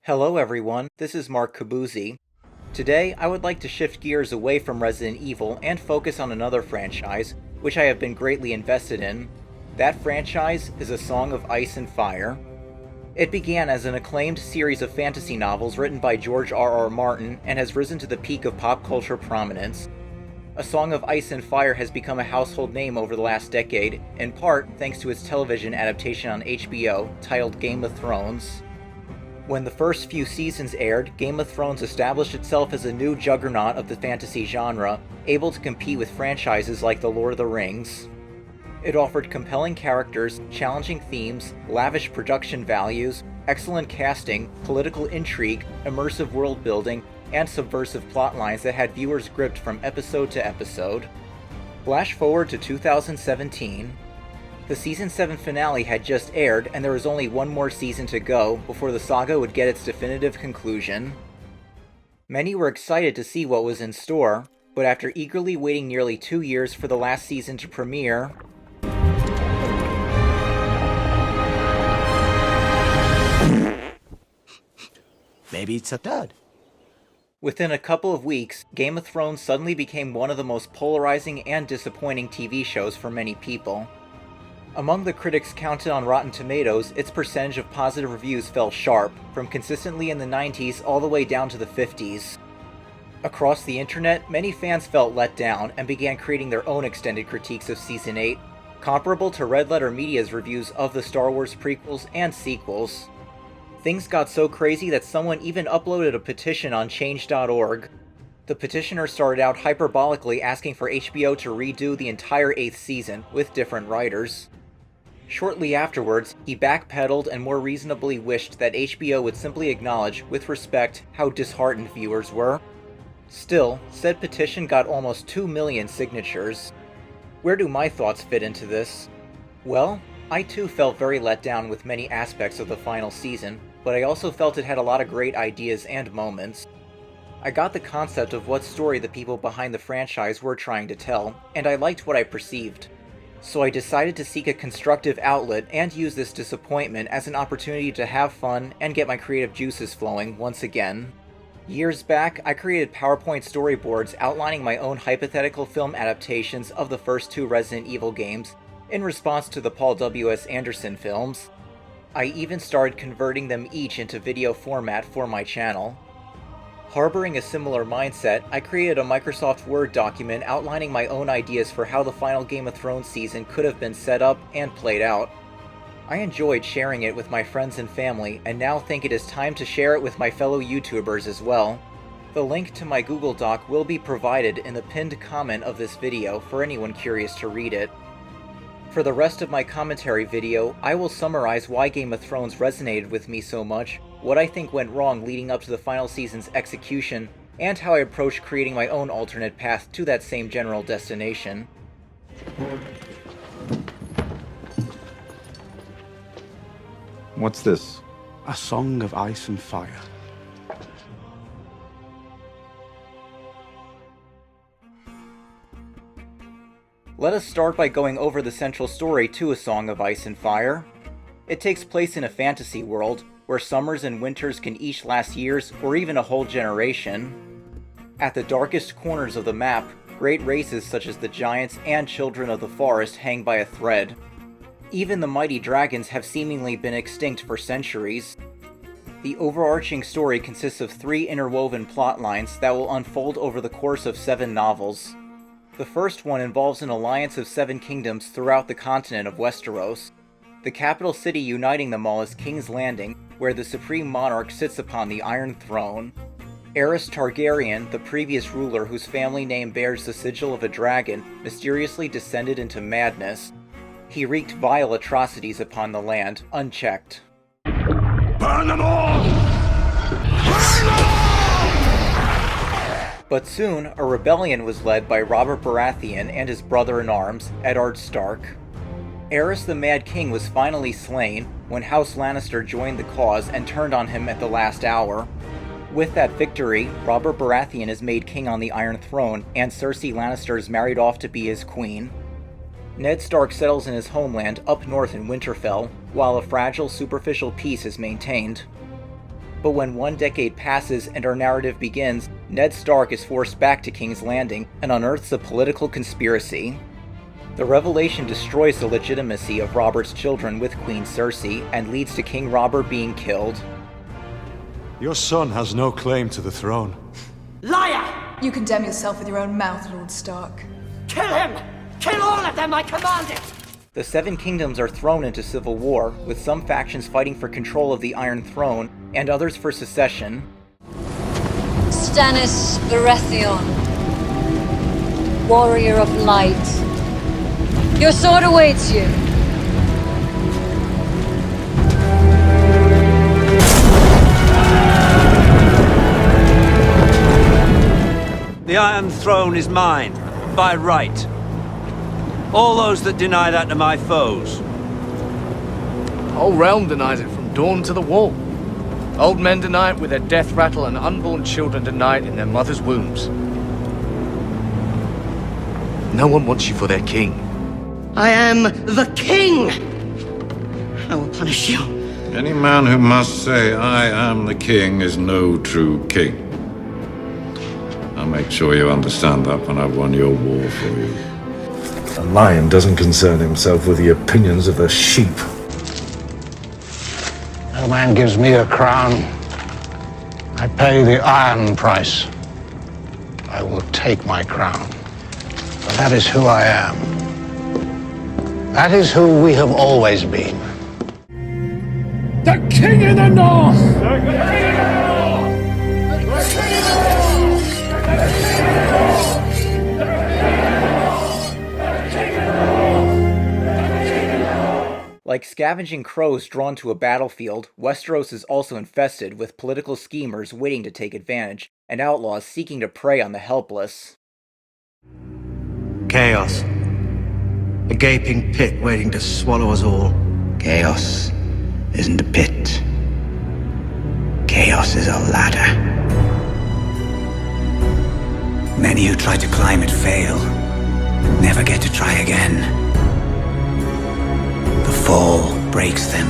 Hello everyone, this is Mark Kabuzzi. Today, I would like to shift gears away from Resident Evil and focus on another franchise, which I have been greatly invested in. That franchise is A Song of Ice and Fire. It began as an acclaimed series of fantasy novels written by George R.R. Martin and has risen to the peak of pop culture prominence. A Song of Ice and Fire has become a household name over the last decade, in part thanks to its television adaptation on HBO titled Game of Thrones. When the first few seasons aired, Game of Thrones established itself as a new juggernaut of the fantasy genre, able to compete with franchises like The Lord of the Rings. It offered compelling characters, challenging themes, lavish production values, excellent casting, political intrigue, immersive world building, and subversive plotlines that had viewers gripped from episode to episode. Flash forward to 2017. The Season 7 finale had just aired, and there was only one more season to go before the saga would get its definitive conclusion. Many were excited to see what was in store, but after eagerly waiting nearly 2 years for the last season to premiere, maybe it's a dud. Within a couple of weeks, Game of Thrones suddenly became one of the most polarizing and disappointing TV shows for many people. Among the critics counted on Rotten Tomatoes, its percentage of positive reviews fell sharp, from consistently in the 90s all the way down to the 50s. Across the internet, many fans felt let down and began creating their own extended critiques of Season 8, comparable to Red Letter Media's reviews of the Star Wars prequels and sequels. Things got so crazy that someone even uploaded a petition on change.org. The petitioner started out hyperbolically asking for HBO to redo the entire 8th season with different writers. Shortly afterwards, he backpedaled and more reasonably wished that HBO would simply acknowledge, with respect, how disheartened viewers were. Still, said petition got almost 2 million signatures. Where do my thoughts fit into this? Well, I too felt very let down with many aspects of the final season, but I also felt it had a lot of great ideas and moments. I got the concept of what story the people behind the franchise were trying to tell, and I liked what I perceived. So I decided to seek a constructive outlet and use this disappointment as an opportunity to have fun and get my creative juices flowing once again. Years back, I created PowerPoint storyboards outlining my own hypothetical film adaptations of the first 2 Resident Evil games in response to the Paul W.S. Anderson films. I even started converting them each into video format for my channel. Harboring a similar mindset, I created a Microsoft Word document outlining my own ideas for how the final Game of Thrones season could have been set up and played out. I enjoyed sharing it with my friends and family, and now think it is time to share it with my fellow YouTubers as well. The link to my Google Doc will be provided in the pinned comment of this video for anyone curious to read it. For the rest of my commentary video, I will summarize why Game of Thrones resonated with me so much, what I think went wrong leading up to the final season's execution, and how I approached creating my own alternate path to that same general destination. What's this? A Song of Ice and Fire. Let us start by going over the central story to A Song of Ice and Fire. It takes place in a fantasy world, where summers and winters can each last years or even a whole generation. At the darkest corners of the map, great races such as the giants and children of the forest hang by a thread. Even the mighty dragons have seemingly been extinct for centuries. The overarching story consists of 3 interwoven plot lines that will unfold over the course of 7 novels. The first one involves an alliance of 7 kingdoms throughout the continent of Westeros. The capital city uniting them all is King's Landing, where the supreme monarch sits upon the Iron Throne. Aerys Targaryen, the previous ruler whose family name bears the sigil of a dragon, mysteriously descended into madness. He wreaked vile atrocities upon the land, unchecked. Burn them all! Burn them all! But soon, a rebellion was led by Robert Baratheon and his brother-in-arms, Eddard Stark. Aerys the Mad King was finally slain when House Lannister joined the cause and turned on him at the last hour. With that victory, Robert Baratheon is made king on the Iron Throne, and Cersei Lannister is married off to be his queen. Ned Stark settles in his homeland up north in Winterfell, while a fragile, superficial peace is maintained. But when one decade passes and our narrative begins, Ned Stark is forced back to King's Landing and unearths a political conspiracy. The revelation destroys the legitimacy of Robert's children with Queen Cersei and leads to King Robert being killed. Your son has no claim to the throne. Liar! You condemn yourself with your own mouth, Lord Stark. Kill him! Kill all of them, I command it! The Seven Kingdoms are thrown into civil war, with some factions fighting for control of the Iron Throne, and others for secession. Stannis Baratheon, warrior of light. Your sword awaits you. The Iron Throne is mine, by right. All those that deny that are my foes. The whole realm denies it from dawn to the wall. Old men deny it with their death rattle, and unborn children deny it in their mother's wombs. No one wants you for their king. I am the king! I will punish you. Any man who must say, I am the king, is no true king. I'll make sure you understand that when I've won your war for you. A lion doesn't concern himself with the opinions of the sheep. No man gives me a crown. I pay the iron price. I will take my crown. But that is who I am. That is who we have always been. The king in the north! The king in the north! The king in the north! The king in the north! Like scavenging crows drawn to a battlefield, Westeros is also infested with political schemers waiting to take advantage, and outlaws seeking to prey on the helpless. Chaos. A gaping pit waiting to swallow us all. Chaos isn't a pit. Chaos is a ladder. Many who try to climb it fail, and never get to try again. The fall breaks them.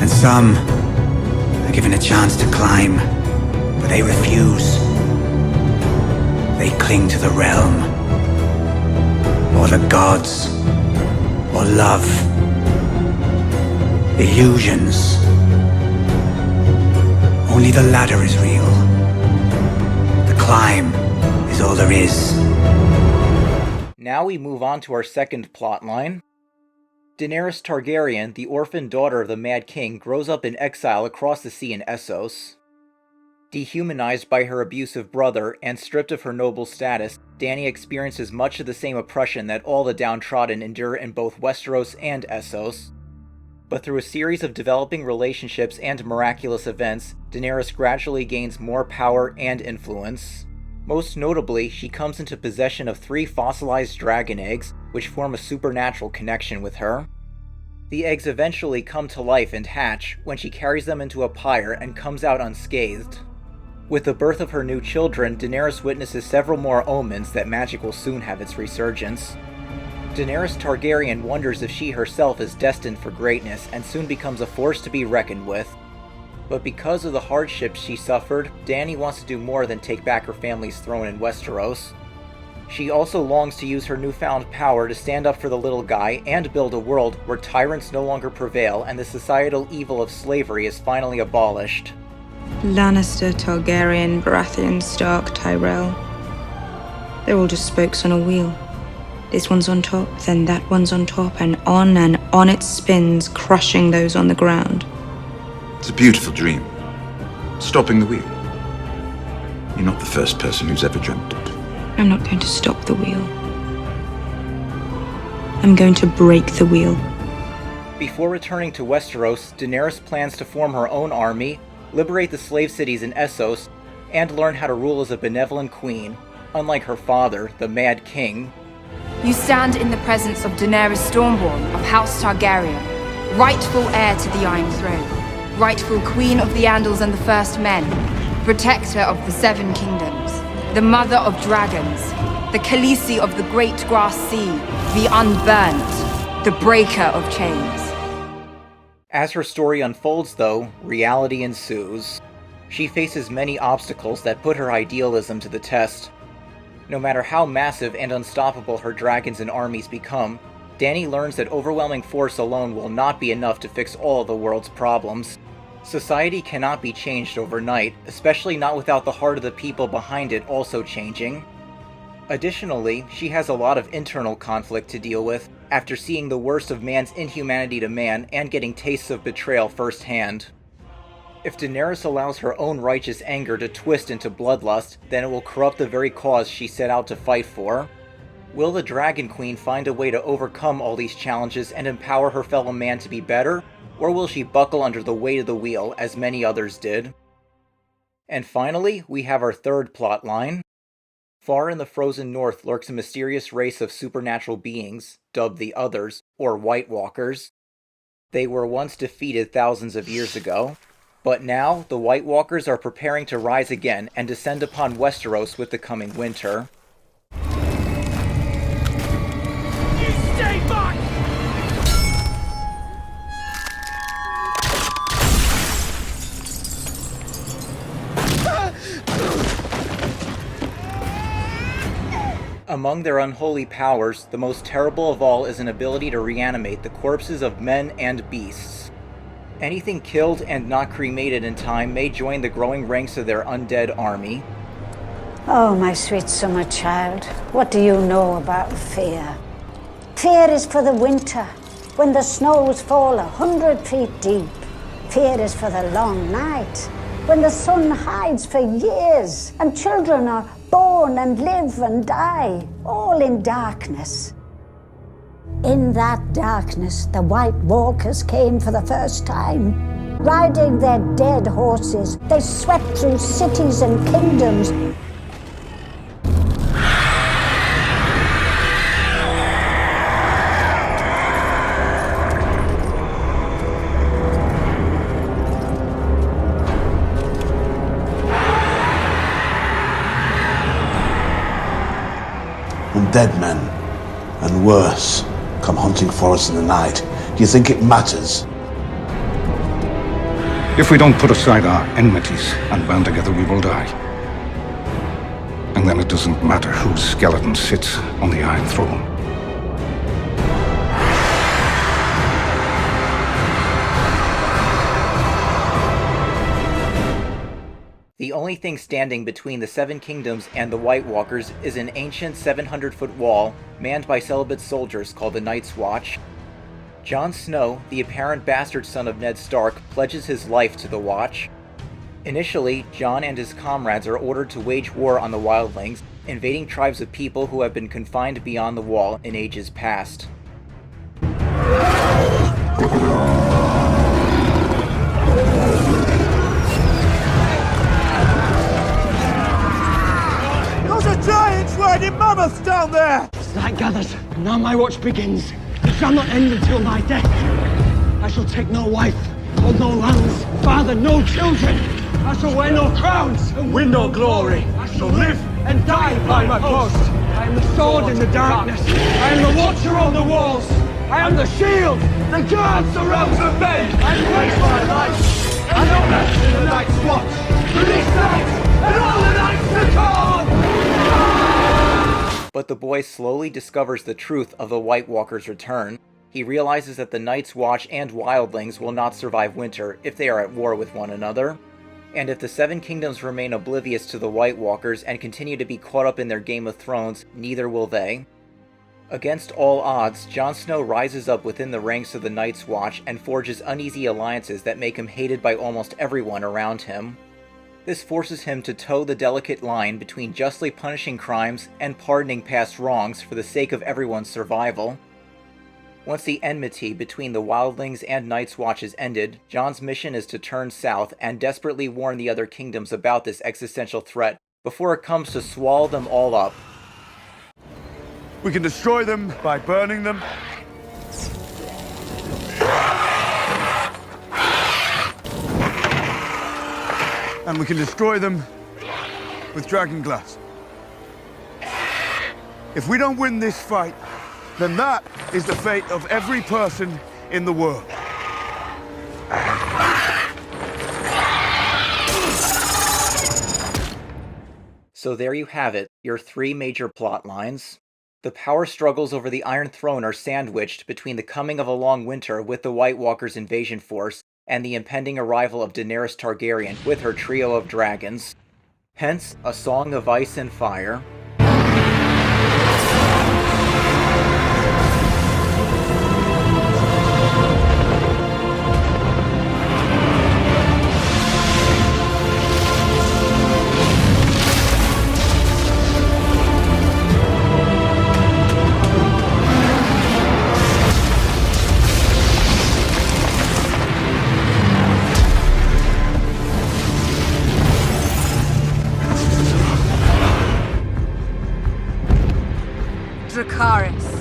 And some are given a chance to climb, but they refuse. They cling to the realm, or the gods, or love, illusions. Only the ladder is real. The climb is all there is. Now we move on to our second plotline. Daenerys Targaryen, the orphaned daughter of the Mad King, grows up in exile across the sea in Essos. Dehumanized by her abusive brother and stripped of her noble status, Dany experiences much of the same oppression that all the downtrodden endure in both Westeros and Essos. But through a series of developing relationships and miraculous events, Daenerys gradually gains more power and influence. Most notably, she comes into possession of 3 fossilized dragon eggs, which form a supernatural connection with her. The eggs eventually come to life and hatch when she carries them into a pyre and comes out unscathed. With the birth of her new children, Daenerys witnesses several more omens that magic will soon have its resurgence. Daenerys Targaryen wonders if she herself is destined for greatness and soon becomes a force to be reckoned with. But because of the hardships she suffered, Dany wants to do more than take back her family's throne in Westeros. She also longs to use her newfound power to stand up for the little guy and build a world where tyrants no longer prevail and the societal evil of slavery is finally abolished. Lannister, Targaryen, Baratheon, Stark, Tyrell. They're all just spokes on a wheel. This one's on top, then that one's on top, and on it spins, crushing those on the ground. It's a beautiful dream. Stopping the wheel. You're not the first person who's ever dreamt it. I'm not going to stop the wheel. I'm going to break the wheel. Before returning to Westeros, Daenerys plans to form her own army, liberate the slave cities in Essos, and learn how to rule as a benevolent queen, unlike her father, the Mad King. You stand in the presence of Daenerys Stormborn of House Targaryen, rightful heir to the Iron Throne, rightful Queen of the Andals and the First Men, protector of the Seven Kingdoms, the Mother of Dragons, the Khaleesi of the Great Grass Sea, the Unburnt, the Breaker of Chains. As her story unfolds, though, reality ensues. She faces many obstacles that put her idealism to the test. No matter how massive and unstoppable her dragons and armies become, Dany learns that overwhelming force alone will not be enough to fix all of the world's problems. Society cannot be changed overnight, especially not without the heart of the people behind it also changing. Additionally, she has a lot of internal conflict to deal with after seeing the worst of man's inhumanity to man and getting tastes of betrayal firsthand. If Daenerys allows her own righteous anger to twist into bloodlust, then it will corrupt the very cause she set out to fight for. Will the Dragon Queen find a way to overcome all these challenges and empower her fellow man to be better, or will she buckle under the weight of the wheel as many others did? And finally, we have our third plot line. Far in the frozen north lurks a mysterious race of supernatural beings, dubbed the Others, or White Walkers. They were once defeated thousands of years ago, but now the White Walkers are preparing to rise again and descend upon Westeros with the coming winter. Stay back! Among their unholy powers, the most terrible of all is an ability to reanimate the corpses of men and beasts. Anything killed and not cremated in time may join the growing ranks of their undead army. Oh, my sweet summer child, what do you know about fear? Fear is for the winter, when the snows fall 100 feet deep. Fear is for the long night, when the sun hides for years, and children are born and live and die, all in darkness. In that darkness, the White Walkers came for the first time. Riding their dead horses, they swept through cities and kingdoms. When dead men, and worse, come hunting for us in the night, do you think it matters? If we don't put aside our enmities and band together, we will die. And then it doesn't matter whose skeleton sits on the Iron Throne. The only thing standing between the Seven Kingdoms and the White Walkers is an ancient 700-foot wall manned by celibate soldiers called the Night's Watch. Jon Snow, the apparent bastard son of Ned Stark, pledges his life to the Watch. Initially, Jon and his comrades are ordered to wage war on the wildlings, invading tribes of people who have been confined beyond the wall in ages past. Giants riding mammoths down there! As night gathers, and now my watch begins. It shall not end until my death. I shall take no wife, hold no lands, father no children. I shall wear no crowns and win no glory. I shall live and die by my post. I am the sword in the darkness. I am the watcher on the walls. I am the shield that guards the realms of men. I place my life and honor in the night's watch. For this night and all the nights to come! But the boy slowly discovers the truth of the White Walker's return. He realizes that the Night's Watch and wildlings will not survive winter if they are at war with one another. And if the Seven Kingdoms remain oblivious to the White Walkers and continue to be caught up in their Game of Thrones, neither will they. Against all odds, Jon Snow rises up within the ranks of the Night's Watch and forges uneasy alliances that make him hated by almost everyone around him. This forces him to toe the delicate line between justly punishing crimes and pardoning past wrongs for the sake of everyone's survival. Once the enmity between the wildlings and Night's Watch is ended, Jon's mission is to turn south and desperately warn the other kingdoms about this existential threat before it comes to swallow them all up. We can destroy them by burning them. And we can destroy them with dragon glass. If we don't win this fight, then that is the fate of every person in the world. So there you have it, your three major plot lines. The power struggles over the Iron Throne are sandwiched between the coming of a long winter with the White Walkers' invasion force and the impending arrival of Daenerys Targaryen with her trio of dragons. Hence, A Song of Ice and Fire. Dracarys.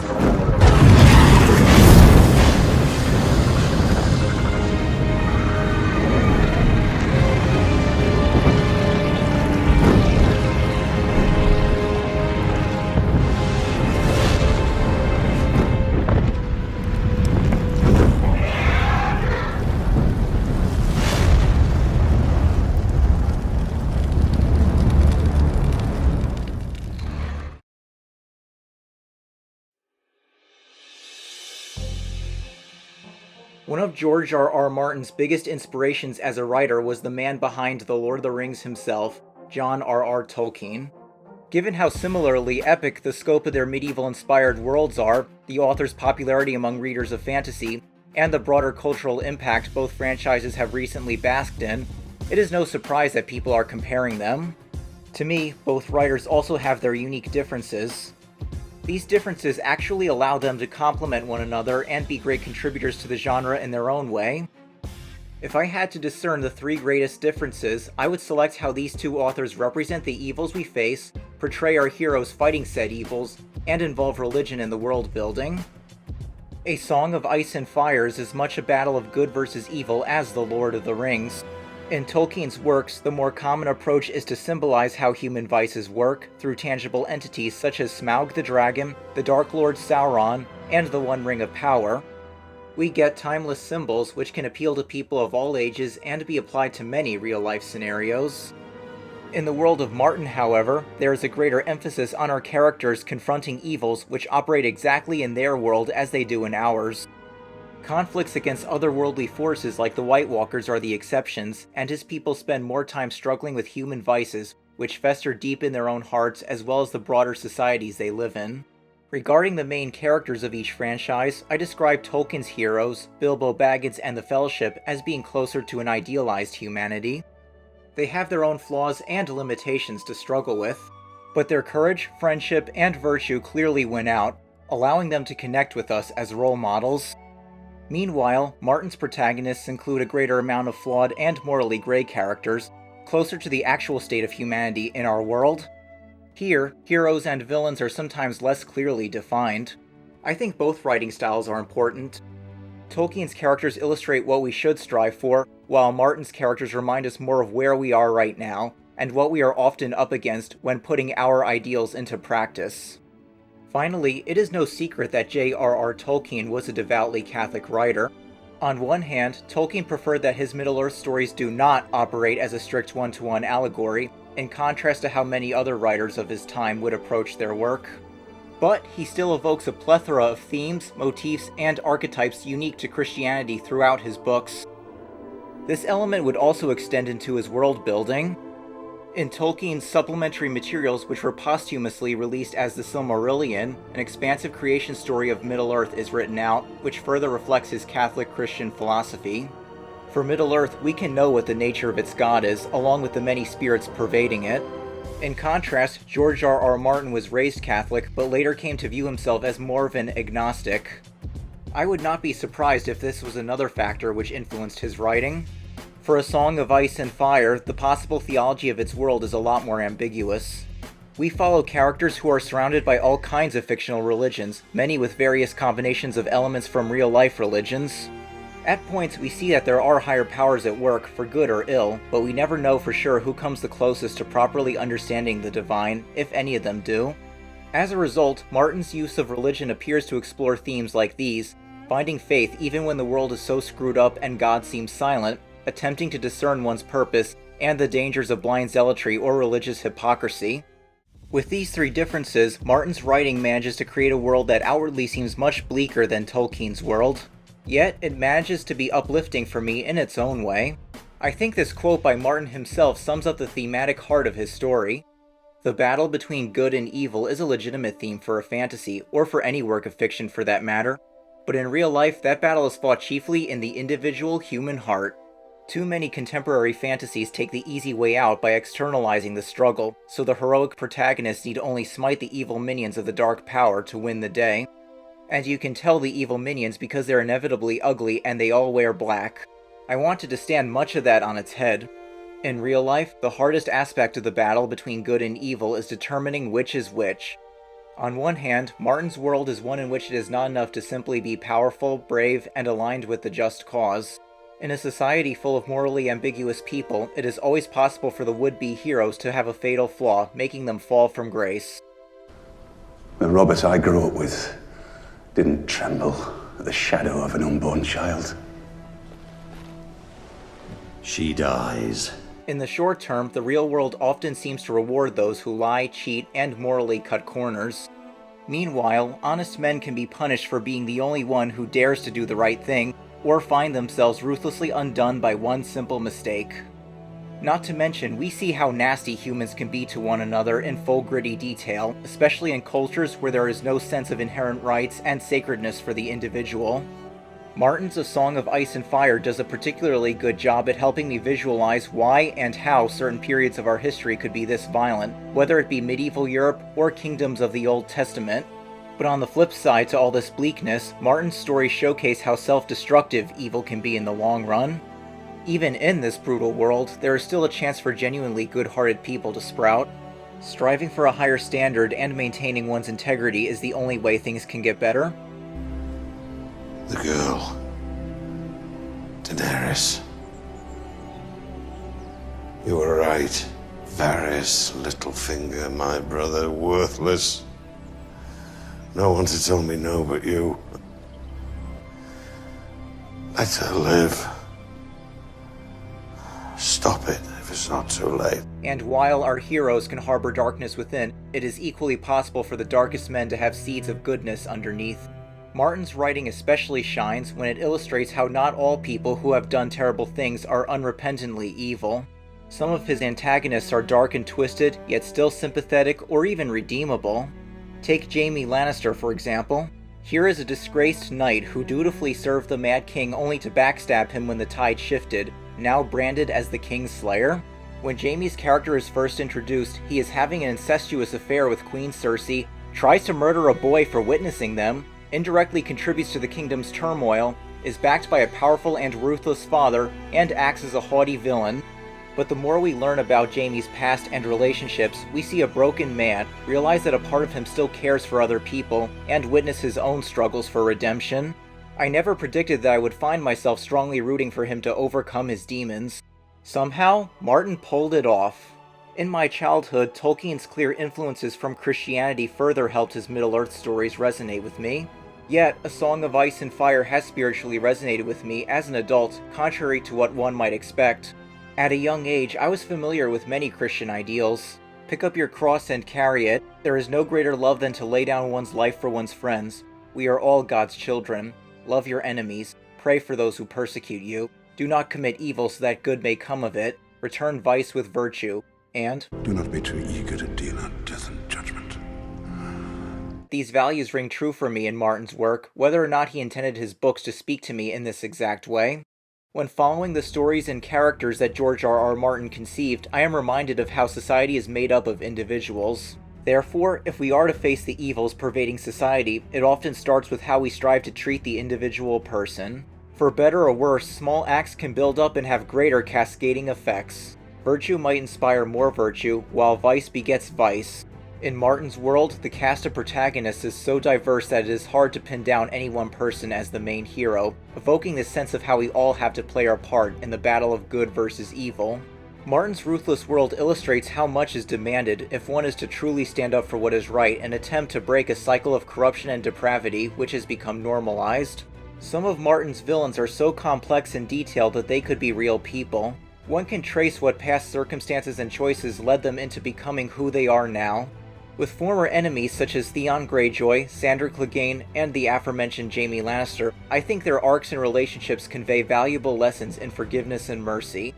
One of George R.R. Martin's biggest inspirations as a writer was the man behind The Lord of the Rings himself, John R.R. Tolkien. Given how similarly epic the scope of their medieval-inspired worlds are, the author's popularity among readers of fantasy, and the broader cultural impact both franchises have recently basked in, it is no surprise that people are comparing them. To me, both writers also have their unique differences. These differences actually allow them to complement one another and be great contributors to the genre in their own way. If I had to discern the three greatest differences, I would select how these two authors represent the evils we face, portray our heroes fighting said evils, and involve religion in the world building. A Song of Ice and Fire is as much a battle of good versus evil as The Lord of the Rings. In Tolkien's works, the more common approach is to symbolize how human vices work through tangible entities such as Smaug the Dragon, the Dark Lord Sauron, and the One Ring of Power. We get timeless symbols which can appeal to people of all ages and be applied to many real-life scenarios. In the world of Martin, however, there is a greater emphasis on our characters confronting evils which operate exactly in their world as they do in ours. Conflicts against otherworldly forces like the White Walkers are the exceptions, and his people spend more time struggling with human vices, which fester deep in their own hearts as well as the broader societies they live in. Regarding the main characters of each franchise, I describe Tolkien's heroes, Bilbo Baggins and the Fellowship, as being closer to an idealized humanity. They have their own flaws and limitations to struggle with, but their courage, friendship, and virtue clearly win out, allowing them to connect with us as role models. Meanwhile, Martin's protagonists include a greater amount of flawed and morally gray characters, closer to the actual state of humanity in our world. Here, heroes and villains are sometimes less clearly defined. I think both writing styles are important. Tolkien's characters illustrate what we should strive for, while Martin's characters remind us more of where we are right now, and what we are often up against when putting our ideals into practice. Finally, it is no secret that J.R.R. Tolkien was a devoutly Catholic writer. On one hand, Tolkien preferred that his Middle-earth stories do not operate as a strict one-to-one allegory, in contrast to how many other writers of his time would approach their work. But he still evokes a plethora of themes, motifs, and archetypes unique to Christianity throughout his books. This element would also extend into his world building. In Tolkien's supplementary materials, which were posthumously released as the Silmarillion, an expansive creation story of Middle-earth is written out, which further reflects his Catholic Christian philosophy. For Middle-earth, we can know what the nature of its god is, along with the many spirits pervading it. In contrast, George R.R. Martin was raised Catholic, but later came to view himself as more of an agnostic. I would not be surprised if this was another factor which influenced his writing. For A Song of Ice and Fire, the possible theology of its world is a lot more ambiguous. We follow characters who are surrounded by all kinds of fictional religions, many with various combinations of elements from real-life religions. At points, we see that there are higher powers at work, for good or ill, but we never know for sure who comes the closest to properly understanding the divine, if any of them do. As a result, Martin's use of religion appears to explore themes like these, finding faith even when the world is so screwed up and God seems silent, attempting to discern one's purpose, and the dangers of blind zealotry or religious hypocrisy. With these three differences, Martin's writing manages to create a world that outwardly seems much bleaker than Tolkien's world, yet it manages to be uplifting for me in its own way. I think this quote by Martin himself sums up the thematic heart of his story. The battle between good and evil is a legitimate theme for a fantasy, or for any work of fiction for that matter, but in real life that battle is fought chiefly in the individual human heart. Too many contemporary fantasies take the easy way out by externalizing the struggle, so the heroic protagonists need only smite the evil minions of the dark power to win the day. And you can tell the evil minions because they're inevitably ugly and they all wear black. I wanted to stand much of that on its head. In real life, the hardest aspect of the battle between good and evil is determining which is which. On one hand, Martin's world is one in which it is not enough to simply be powerful, brave, and aligned with the just cause. In a society full of morally ambiguous people, it is always possible for the would-be heroes to have a fatal flaw, making them fall from grace. The Robert I grew up with didn't tremble at the shadow of an unborn child. She dies. In the short term, the real world often seems to reward those who lie, cheat, and morally cut corners. Meanwhile, honest men can be punished for being the only one who dares to do the right thing, or find themselves ruthlessly undone by one simple mistake. Not to mention, we see how nasty humans can be to one another in full gritty detail, especially in cultures where there is no sense of inherent rights and sacredness for the individual. Martin's A Song of Ice and Fire does a particularly good job at helping me visualize why and how certain periods of our history could be this violent, whether it be medieval Europe or kingdoms of the Old Testament. But on the flip side to all this bleakness, Martin's stories showcase how self-destructive evil can be in the long run. Even in this brutal world, there is still a chance for genuinely good-hearted people to sprout. Striving for a higher standard and maintaining one's integrity is the only way things can get better. The girl. Daenerys. You were right. Varys, Littlefinger, my brother, worthless. No one to tell me no but you. Let her live. Stop it if it's not too late. And while our heroes can harbor darkness within, it is equally possible for the darkest men to have seeds of goodness underneath. Martin's writing especially shines when it illustrates how not all people who have done terrible things are unrepentantly evil. Some of his antagonists are dark and twisted, yet still sympathetic or even redeemable. Take Jaime Lannister, for example. Here is a disgraced knight who dutifully served the Mad King only to backstab him when the tide shifted, now branded as the King's Slayer. When Jaime's character is first introduced, he is having an incestuous affair with Queen Cersei, tries to murder a boy for witnessing them, indirectly contributes to the kingdom's turmoil, is backed by a powerful and ruthless father, and acts as a haughty villain. But the more we learn about Jaime's past and relationships, we see a broken man, realize that a part of him still cares for other people, and witness his own struggles for redemption. I never predicted that I would find myself strongly rooting for him to overcome his demons. Somehow, Martin pulled it off. In my childhood, Tolkien's clear influences from Christianity further helped his Middle-earth stories resonate with me. Yet, A Song of Ice and Fire has spiritually resonated with me as an adult, contrary to what one might expect. At a young age, I was familiar with many Christian ideals. Pick up your cross and carry it. There is no greater love than to lay down one's life for one's friends. We are all God's children. Love your enemies. Pray for those who persecute you. Do not commit evil so that good may come of it. Return vice with virtue. And do not be too eager to deal out death and judgment. These values ring true for me in Martin's work, whether or not he intended his books to speak to me in this exact way. When following the stories and characters that George R.R. Martin conceived, I am reminded of how society is made up of individuals. Therefore, if we are to face the evils pervading society, it often starts with how we strive to treat the individual person. For better or worse, small acts can build up and have greater cascading effects. Virtue might inspire more virtue, while vice begets vice. In Martin's world, the cast of protagonists is so diverse that it is hard to pin down any one person as the main hero, evoking this sense of how we all have to play our part in the battle of good versus evil. Martin's ruthless world illustrates how much is demanded if one is to truly stand up for what is right and attempt to break a cycle of corruption and depravity which has become normalized. Some of Martin's villains are so complex and detailed that they could be real people. One can trace what past circumstances and choices led them into becoming who they are now. With former enemies such as Theon Greyjoy, Sandor Clegane, and the aforementioned Jaime Lannister, I think their arcs and relationships convey valuable lessons in forgiveness and mercy.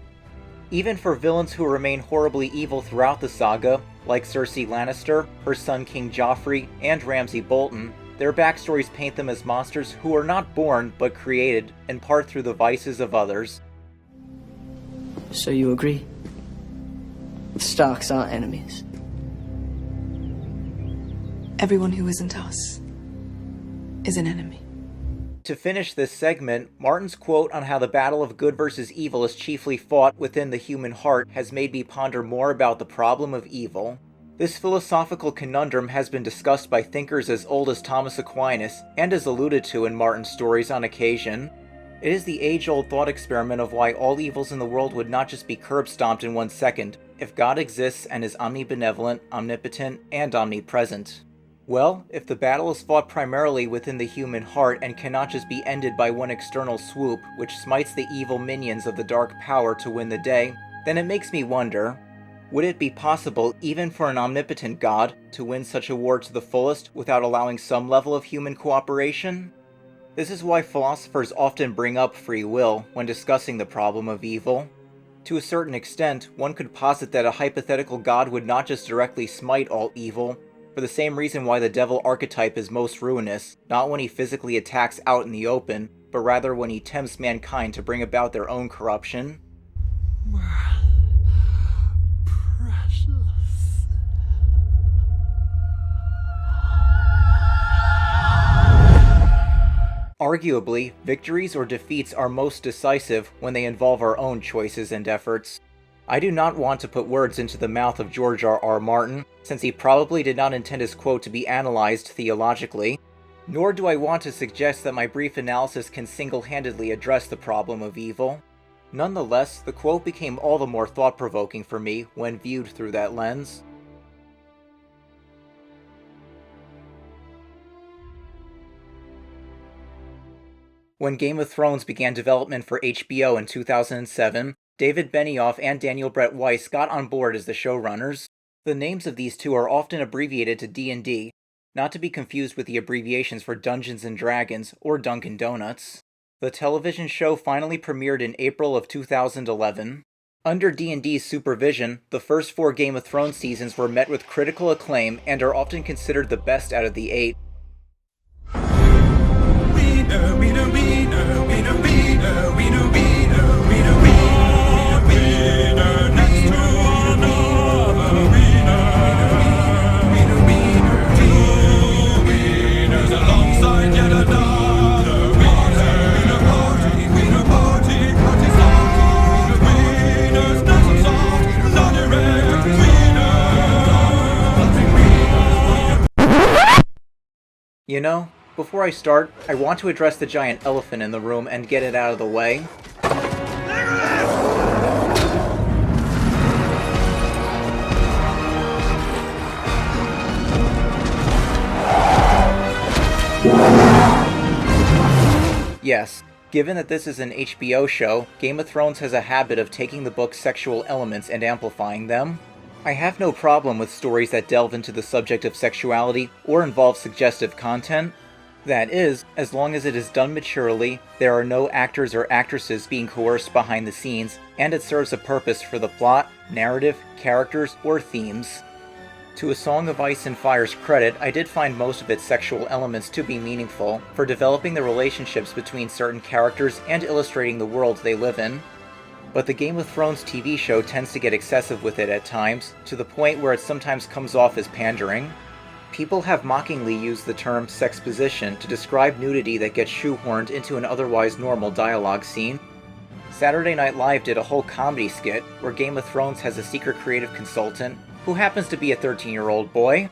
Even for villains who remain horribly evil throughout the saga, like Cersei Lannister, her son King Joffrey, and Ramsay Bolton, their backstories paint them as monsters who are not born but created, in part through the vices of others. So you agree? The Starks aren't enemies. Everyone who isn't us is an enemy. To finish this segment, Martin's quote on how the battle of good versus evil is chiefly fought within the human heart has made me ponder more about the problem of evil. This philosophical conundrum has been discussed by thinkers as old as Thomas Aquinas, and is alluded to in Martin's stories on occasion. It is the age-old thought experiment of why all evils in the world would not just be curb-stomped in 1 second, if God exists and is omnibenevolent, omnipotent, and omnipresent. Well, if the battle is fought primarily within the human heart and cannot just be ended by one external swoop, which smites the evil minions of the dark power to win the day, then it makes me wonder, would it be possible even for an omnipotent God to win such a war to the fullest without allowing some level of human cooperation? This is why philosophers often bring up free will when discussing the problem of evil. To a certain extent, one could posit that a hypothetical God would not just directly smite all evil, for the same reason why the devil archetype is most ruinous, not when he physically attacks out in the open, but rather when he tempts mankind to bring about their own corruption. Arguably, victories or defeats are most decisive when they involve our own choices and efforts. I do not want to put words into the mouth of George R.R. Martin, since he probably did not intend his quote to be analyzed theologically, nor do I want to suggest that my brief analysis can single-handedly address the problem of evil. Nonetheless, the quote became all the more thought-provoking for me when viewed through that lens. When Game of Thrones began development for HBO in 2007, David Benioff and Daniel Brett Weiss got on board as the showrunners. The names of these two are often abbreviated to D&D, not to be confused with the abbreviations for Dungeons & Dragons or Dunkin' Donuts. The television show finally premiered in April of 2011. Under D&D's supervision, the first 4 Game of Thrones seasons were met with critical acclaim and are often considered the best out of the 8. You know, before I start, I want to address the giant elephant in the room and get it out of the way. Yes, given that this is an HBO show, Game of Thrones has a habit of taking the book's sexual elements and amplifying them. I have no problem with stories that delve into the subject of sexuality or involve suggestive content. That is, as long as it is done maturely, there are no actors or actresses being coerced behind the scenes, and it serves a purpose for the plot, narrative, characters, or themes. To A Song of Ice and Fire's credit, I did find most of its sexual elements to be meaningful, for developing the relationships between certain characters and illustrating the world they live in. But the Game of Thrones TV show tends to get excessive with it at times, to the point where it sometimes comes off as pandering. People have mockingly used the term sexposition to describe nudity that gets shoehorned into an otherwise normal dialogue scene. Saturday Night Live did a whole comedy skit where Game of Thrones has a secret creative consultant who happens to be a 13-year-old boy.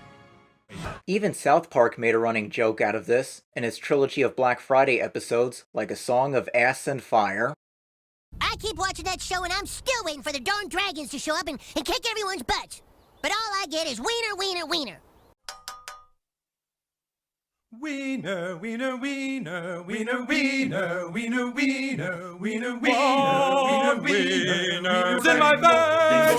Even South Park made a running joke out of this in its trilogy of Black Friday episodes like A Song of Ass and Fire. I keep watching that show and I'm still waiting for the darn dragons to show up and kick everyone's butts. But all I get is wiener, wiener, wiener. Wiener, wiener, wiener, wiener, wiener, wiener, wiener, wiener, wiener, wiener, in my bag.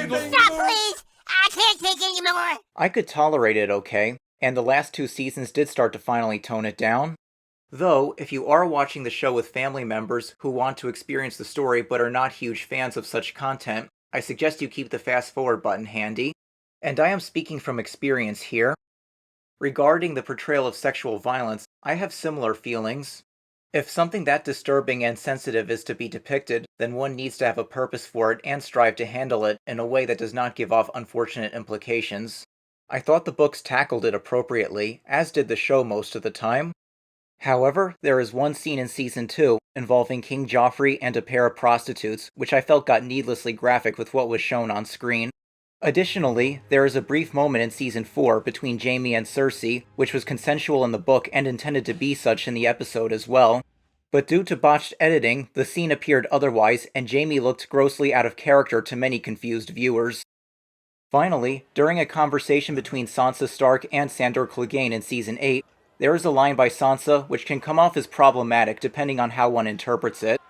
Stop, please! I can't take anymore. I could tolerate it okay, and the last 2 seasons did start to finally tone it down. Though, if you are watching the show with family members who want to experience the story but are not huge fans of such content, I suggest you keep the fast forward button handy. And I am speaking from experience here. Regarding the portrayal of sexual violence, I have similar feelings. If something that disturbing and sensitive is to be depicted, then one needs to have a purpose for it and strive to handle it in a way that does not give off unfortunate implications. I thought the books tackled it appropriately, as did the show most of the time. However, there is one scene in Season 2 involving King Joffrey and a pair of prostitutes, which I felt got needlessly graphic with what was shown on screen. Additionally, there is a brief moment in Season 4 between Jaime and Cersei, which was consensual in the book and intended to be such in the episode as well. But due to botched editing, the scene appeared otherwise, and Jaime looked grossly out of character to many confused viewers. Finally, during a conversation between Sansa Stark and Sandor Clegane in Season 8, there is a line by Sansa which can come off as problematic depending on how one interprets it.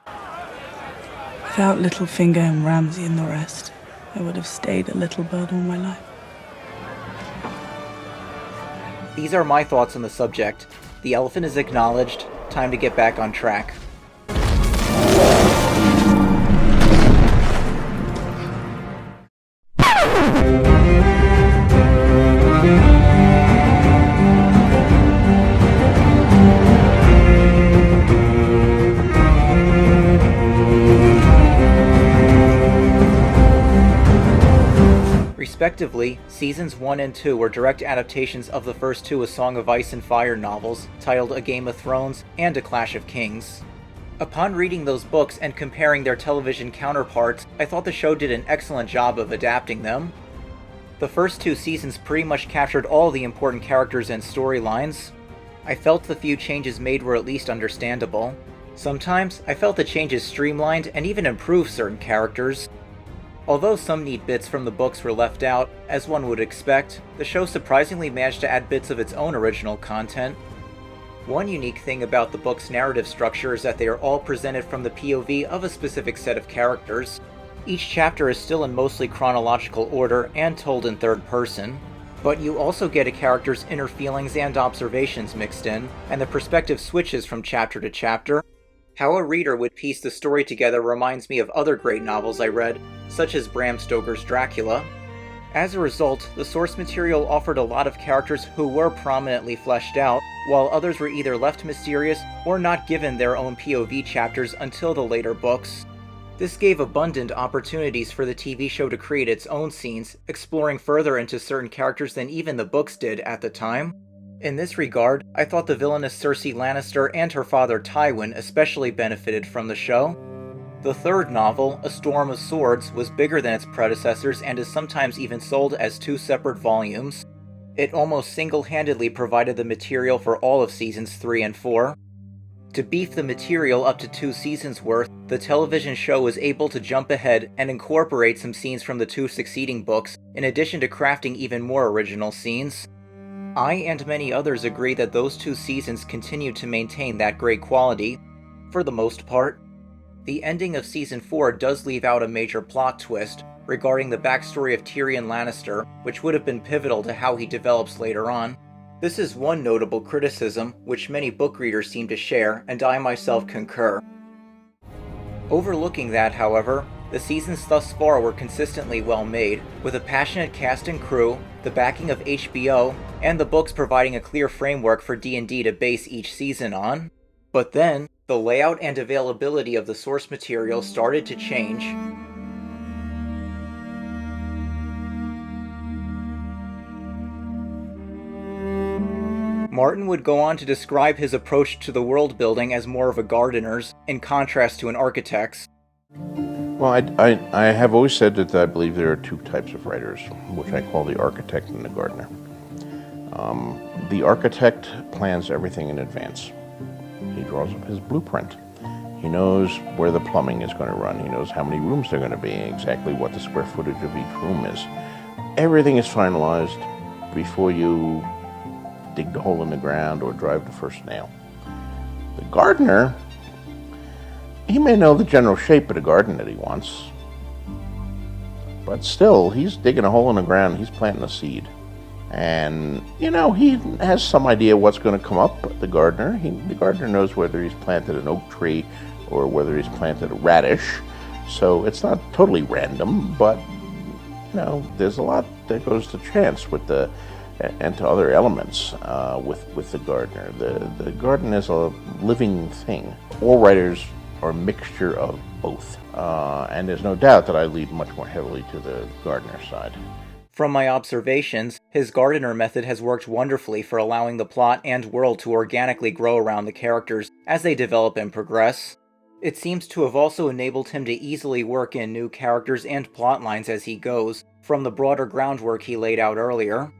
Without Littlefinger and Ramsay and the rest, I would have stayed a little bird all my life. These are my thoughts on the subject. The elephant is acknowledged. Time to get back on track. Respectively, Seasons 1 and 2 were direct adaptations of the first 2 A Song of Ice and Fire novels, titled A Game of Thrones and A Clash of Kings. Upon reading those books and comparing their television counterparts, I thought the show did an excellent job of adapting them. The first 2 seasons pretty much captured all the important characters and storylines. I felt the few changes made were at least understandable. Sometimes, I felt the changes streamlined and even improved certain characters. Although some neat bits from the books were left out, as one would expect, the show surprisingly managed to add bits of its own original content. One unique thing about the book's narrative structure is that they are all presented from the POV of a specific set of characters. Each chapter is still in mostly chronological order and told in third person, but you also get a character's inner feelings and observations mixed in, and the perspective switches from chapter to chapter. How a reader would piece the story together reminds me of other great novels I read, such as Bram Stoker's Dracula. As a result, the source material offered a lot of characters who were prominently fleshed out, while others were either left mysterious or not given their own POV chapters until the later books. This gave abundant opportunities for the TV show to create its own scenes, exploring further into certain characters than even the books did at the time. In this regard, I thought the villainous Cersei Lannister and her father Tywin especially benefited from the show. The third novel, A Storm of Swords, was bigger than its predecessors and is sometimes even sold as 2 separate volumes. It almost single-handedly provided the material for all of Seasons 3 and 4. To beef the material up to 2 seasons worth, the television show was able to jump ahead and incorporate some scenes from the 2 succeeding books, in addition to crafting even more original scenes. I and many others agree that those 2 seasons continued to maintain that great quality, for the most part. The ending of Season 4 does leave out a major plot twist regarding the backstory of Tyrion Lannister, which would have been pivotal to how he develops later on. This is one notable criticism, which many book readers seem to share, and I myself concur. Overlooking that, however, the seasons thus far were consistently well made, with a passionate cast and crew, the backing of HBO, and the books providing a clear framework for D&D to base each season on. But then, the layout and availability of the source material started to change. Martin would go on to describe his approach to the world building as more of a gardener's, in contrast to an architect's. Well, I have always said that I believe there are 2 types of writers, which I call the architect and the gardener. The architect plans everything in advance. He draws up his blueprint. He knows where the plumbing is going to run. He knows how many rooms they're going to be, exactly what the square footage of each room is. Everything is finalized before you dig the hole in the ground or drive the first nail. The gardener, he may know the general shape of the garden that he wants, but still, he's digging a hole in the ground, he's planting a seed. And, he has some idea what's going to come up, the gardener. The gardener knows whether he's planted an oak tree or whether he's planted a radish. So it's not totally random, but, there's a lot that goes to chance and to other elements with the gardener. The garden is a living thing. All writers are a mixture of both. And there's no doubt that I lead much more heavily to the gardener side. From my observations, his gardener method has worked wonderfully for allowing the plot and world to organically grow around the characters as they develop and progress. It seems to have also enabled him to easily work in new characters and plot lines as he goes, from the broader groundwork he laid out earlier.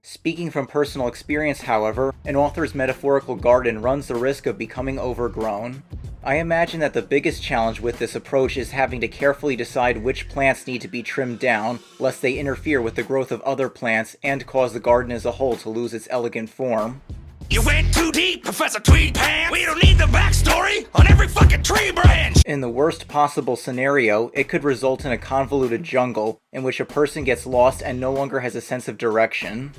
Speaking from personal experience, however, an author's metaphorical garden runs the risk of becoming overgrown. I imagine that the biggest challenge with this approach is having to carefully decide which plants need to be trimmed down, lest they interfere with the growth of other plants and cause the garden as a whole to lose its elegant form. You went too deep, Professor Tweedpants! We don't need the backstory on every fucking tree branch! In the worst possible scenario, it could result in a convoluted jungle, in which a person gets lost and no longer has a sense of direction.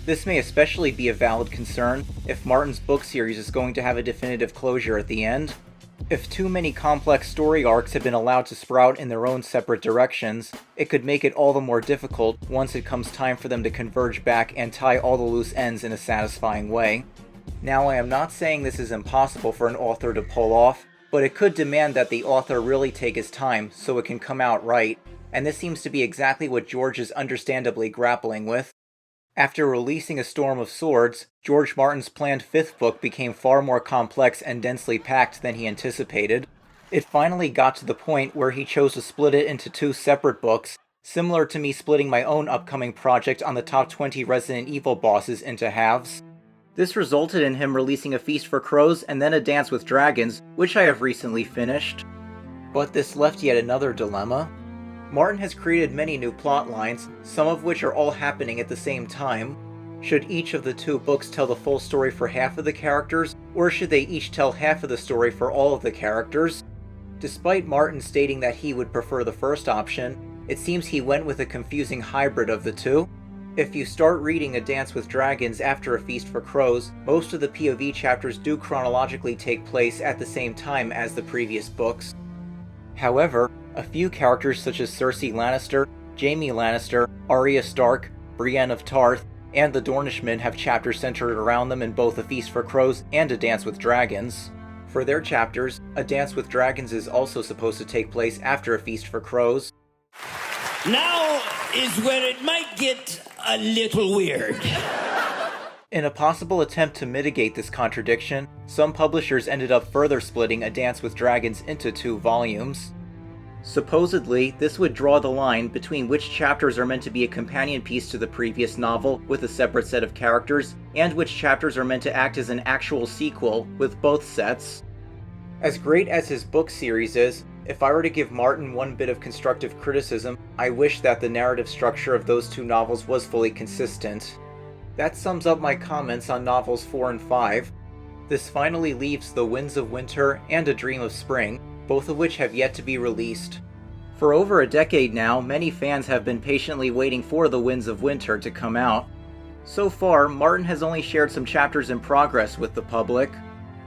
This may especially be a valid concern if Martin's book series is going to have a definitive closure at the end. If too many complex story arcs have been allowed to sprout in their own separate directions, it could make it all the more difficult once it comes time for them to converge back and tie all the loose ends in a satisfying way. Now, I am not saying this is impossible for an author to pull off, but it could demand that the author really take his time so it can come out right, and this seems to be exactly what George is understandably grappling with. After releasing A Storm of Swords, George Martin's planned fifth book became far more complex and densely packed than he anticipated. It finally got to the point where he chose to split it into two separate books, similar to me splitting my own upcoming project on the top 20 Resident Evil bosses into halves. This resulted in him releasing A Feast for Crows and then A Dance with Dragons, which I have recently finished. But this left yet another dilemma. Martin has created many new plot lines, some of which are all happening at the same time. Should each of the two books tell the full story for half of the characters, or should they each tell half of the story for all of the characters? Despite Martin stating that he would prefer the first option, it seems he went with a confusing hybrid of the two. If you start reading A Dance with Dragons after A Feast for Crows, most of the POV chapters do chronologically take place at the same time as the previous books. However, a few characters such as Cersei Lannister, Jaime Lannister, Arya Stark, Brienne of Tarth, and the Dornishmen have chapters centered around them in both A Feast for Crows and A Dance with Dragons. For their chapters, A Dance with Dragons is also supposed to take place after A Feast for Crows. Now is where it might get a little weird. In a possible attempt to mitigate this contradiction, some publishers ended up further splitting A Dance with Dragons into 2 volumes. Supposedly, this would draw the line between which chapters are meant to be a companion piece to the previous novel with a separate set of characters, and which chapters are meant to act as an actual sequel with both sets. As great as his book series is, if I were to give Martin one bit of constructive criticism, I wish that the narrative structure of those 2 novels was fully consistent. That sums up my comments on novels 4 and 5. This finally leaves The Winds of Winter and A Dream of Spring, both of which have yet to be released. For over a decade now, many fans have been patiently waiting for The Winds of Winter to come out. So far, Martin has only shared some chapters in progress with the public.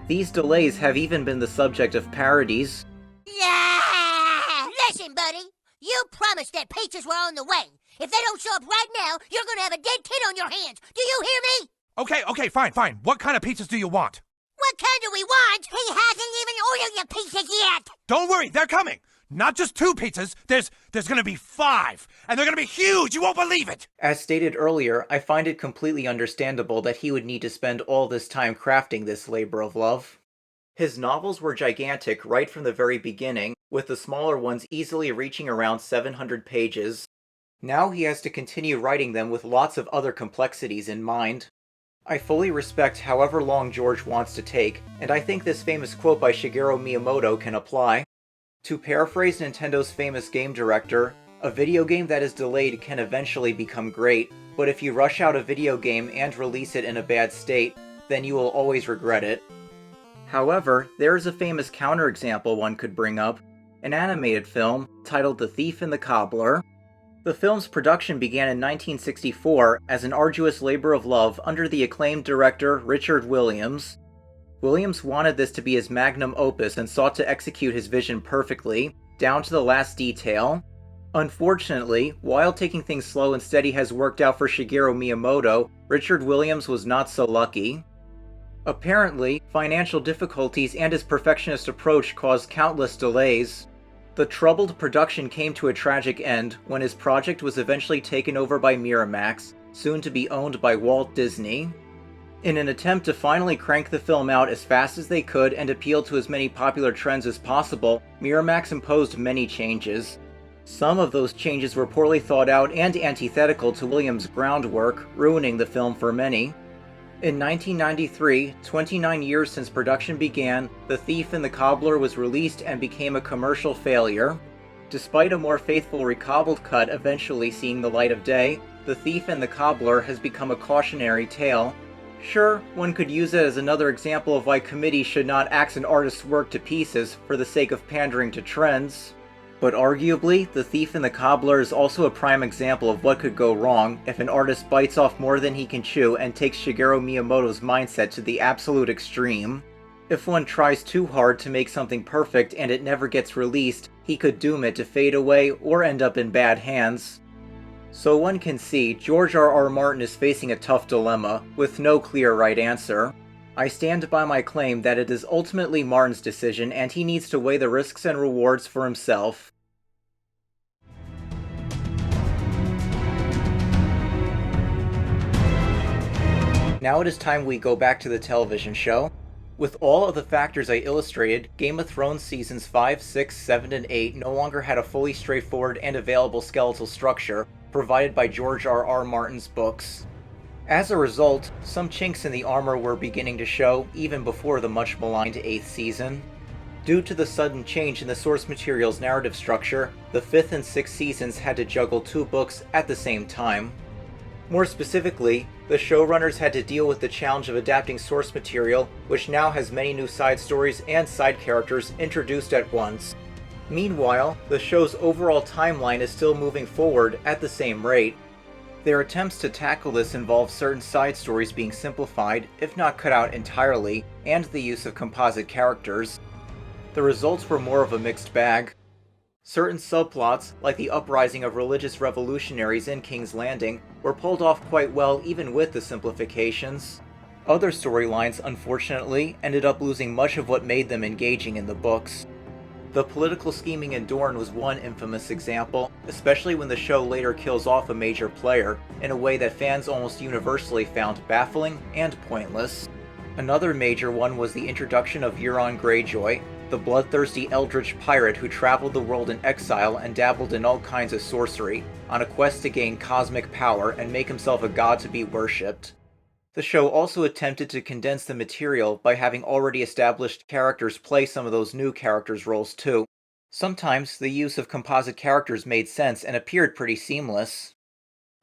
These delays have even been the subject of parodies. Yeah! Listen, buddy, you promised that pizzas were on the way. If they don't show up right now, you're gonna have a dead kid on your hands. Do you hear me? Okay, fine. What kind of pizzas do you want? What kind do we want? He hasn't even ordered your pizzas yet. Don't worry, they're coming. Not just 2 pizzas, there's gonna be 5. And they're gonna be huge, you won't believe it! As stated earlier, I find it completely understandable that he would need to spend all this time crafting this labor of love. His novels were gigantic right from the very beginning, with the smaller ones easily reaching around 700 pages. Now he has to continue writing them with lots of other complexities in mind. I fully respect however long George wants to take, and I think this famous quote by Shigeru Miyamoto can apply. To paraphrase Nintendo's famous game director, a video game that is delayed can eventually become great, but if you rush out a video game and release it in a bad state, then you will always regret it. However, there is a famous counterexample one could bring up, an animated film titled The Thief and the Cobbler. The film's production began in 1964 as an arduous labor of love under the acclaimed director Richard Williams. Williams wanted this to be his magnum opus and sought to execute his vision perfectly, down to the last detail. Unfortunately, while taking things slow and steady has worked out for Shigeru Miyamoto, Richard Williams was not so lucky. Apparently, financial difficulties and his perfectionist approach caused countless delays. The troubled production came to a tragic end when his project was eventually taken over by Miramax, soon to be owned by Walt Disney. In an attempt to finally crank the film out as fast as they could and appeal to as many popular trends as possible, Miramax imposed many changes. Some of those changes were poorly thought out and antithetical to Williams' groundwork, ruining the film for many. In 1993, 29 years since production began, The Thief and the Cobbler was released and became a commercial failure. Despite a more faithful recobbled cut eventually seeing the light of day, The Thief and the Cobbler has become a cautionary tale. Sure, one could use it as another example of why committees should not axe an artist's work to pieces for the sake of pandering to trends. But arguably, The Thief and the Cobbler is also a prime example of what could go wrong if an artist bites off more than he can chew and takes Shigeru Miyamoto's mindset to the absolute extreme. If one tries too hard to make something perfect and it never gets released, he could doom it to fade away or end up in bad hands. So one can see George R.R. Martin is facing a tough dilemma, with no clear right answer. I stand by my claim that it is ultimately Martin's decision and he needs to weigh the risks and rewards for himself. Now it is time we go back to the television show. With all of the factors I illustrated, Game of Thrones seasons 5, 6, 7, and 8 no longer had a fully straightforward and available skeletal structure provided by George R.R. Martin's books. As a result, some chinks in the armor were beginning to show even before the much maligned 8th season. Due to the sudden change in the source material's narrative structure, the 5th and 6th seasons had to juggle 2 books at the same time. More specifically, the showrunners had to deal with the challenge of adapting source material, which now has many new side stories and side characters introduced at once. Meanwhile, the show's overall timeline is still moving forward at the same rate. Their attempts to tackle this involve certain side stories being simplified, if not cut out entirely, and the use of composite characters. The results were more of a mixed bag. Certain subplots, like the uprising of religious revolutionaries in King's Landing, were pulled off quite well even with the simplifications. Other storylines, unfortunately, ended up losing much of what made them engaging in the books. The political scheming in Dorne was one infamous example, especially when the show later kills off a major player, in a way that fans almost universally found baffling and pointless. Another major one was the introduction of Euron Greyjoy, the bloodthirsty eldritch pirate who traveled the world in exile and dabbled in all kinds of sorcery, on a quest to gain cosmic power and make himself a god to be worshipped. The show also attempted to condense the material by having already established characters play some of those new characters' roles too. Sometimes the use of composite characters made sense and appeared pretty seamless.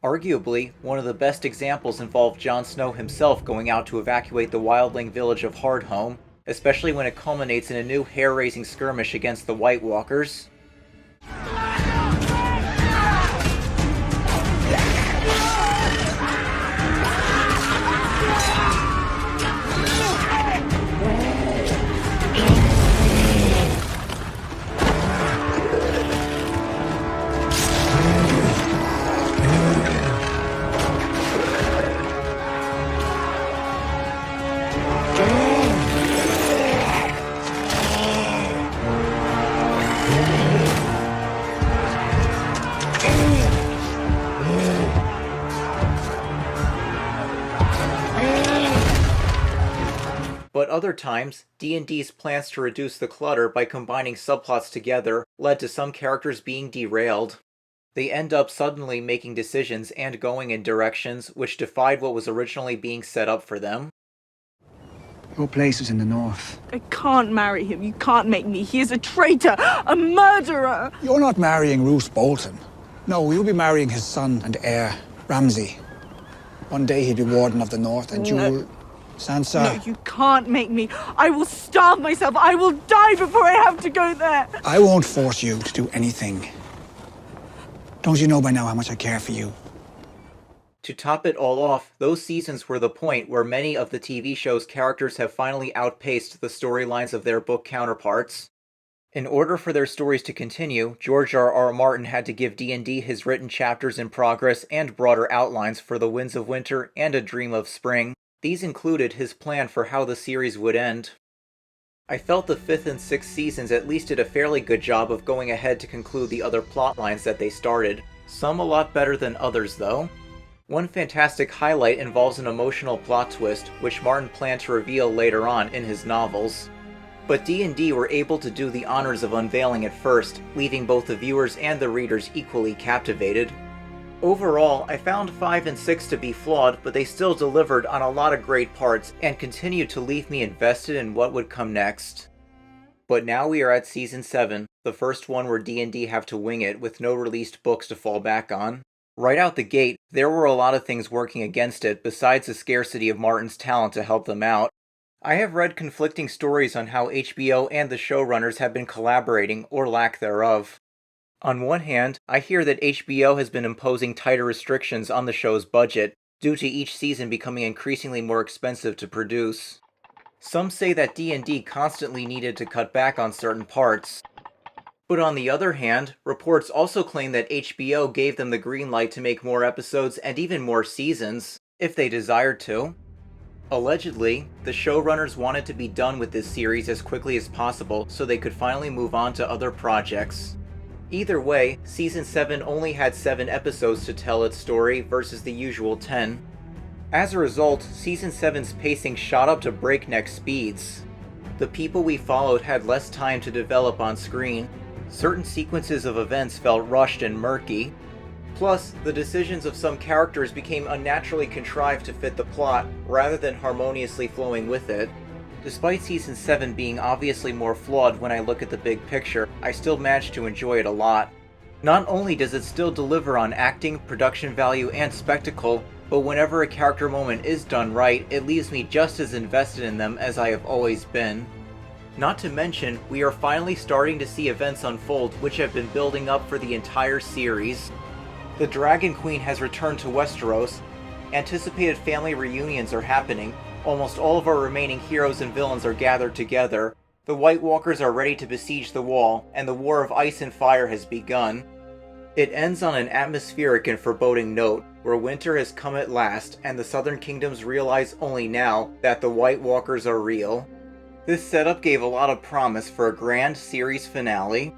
Arguably, one of the best examples involved Jon Snow himself going out to evacuate the wildling village of Hardhome, especially when it culminates in a new hair-raising skirmish against the White Walkers. But other times, D&D's plans to reduce the clutter by combining subplots together led to some characters being derailed. They end up suddenly making decisions and going in directions which defied what was originally being set up for them. Your place is in the north. I can't marry him. You can't make me. He is a traitor, a murderer. You're not marrying Roose Bolton. No, you'll be marrying his son and heir, Ramsay. One day he'll be Warden of the North, and you'll... Sansa... No, you can't make me. I will starve myself. I will die before I have to go there. I won't force you to do anything. Don't you know by now how much I care for you? To top it all off, those seasons were the point where many of the TV show's characters have finally outpaced the storylines of their book counterparts. In order for their stories to continue, George R.R. Martin had to give D&D his written chapters in progress and broader outlines for The Winds of Winter and A Dream of Spring. These included his plan for how the series would end. I felt the 5th and 6th seasons at least did a fairly good job of going ahead to conclude the other plotlines that they started, some a lot better than others though. One fantastic highlight involves an emotional plot twist, which Martin planned to reveal later on in his novels. But D&D were able to do the honors of unveiling it first, leaving both the viewers and the readers equally captivated. Overall, I found 5 and 6 to be flawed, but they still delivered on a lot of great parts and continued to leave me invested in what would come next. But now we are at Season 7, the first one where D&D have to wing it with no released books to fall back on. Right out the gate, there were a lot of things working against it besides the scarcity of Martin's talent to help them out. I have read conflicting stories on how HBO and the showrunners have been collaborating, or lack thereof. On one hand, I hear that HBO has been imposing tighter restrictions on the show's budget, due to each season becoming increasingly more expensive to produce. Some say that D&D constantly needed to cut back on certain parts. But on the other hand, reports also claim that HBO gave them the green light to make more episodes and even more seasons, if they desired to. Allegedly, the showrunners wanted to be done with this series as quickly as possible so they could finally move on to other projects. Either way, Season 7 only had 7 episodes to tell its story versus the usual 10. As a result, Season 7's pacing shot up to breakneck speeds. The people we followed had less time to develop on screen. Certain sequences of events felt rushed and murky. Plus, the decisions of some characters became unnaturally contrived to fit the plot, rather than harmoniously flowing with it. Despite Season 7 being obviously more flawed when I look at the big picture, I still managed to enjoy it a lot. Not only does it still deliver on acting, production value, and spectacle, but whenever a character moment is done right, it leaves me just as invested in them as I have always been. Not to mention, we are finally starting to see events unfold which have been building up for the entire series. The Dragon Queen has returned to Westeros, anticipated family reunions are happening, almost all of our remaining heroes and villains are gathered together, the White Walkers are ready to besiege the Wall, and the War of Ice and Fire has begun. It ends on an atmospheric and foreboding note, where winter has come at last, and the Southern Kingdoms realize only now that the White Walkers are real. This setup gave a lot of promise for a grand series finale.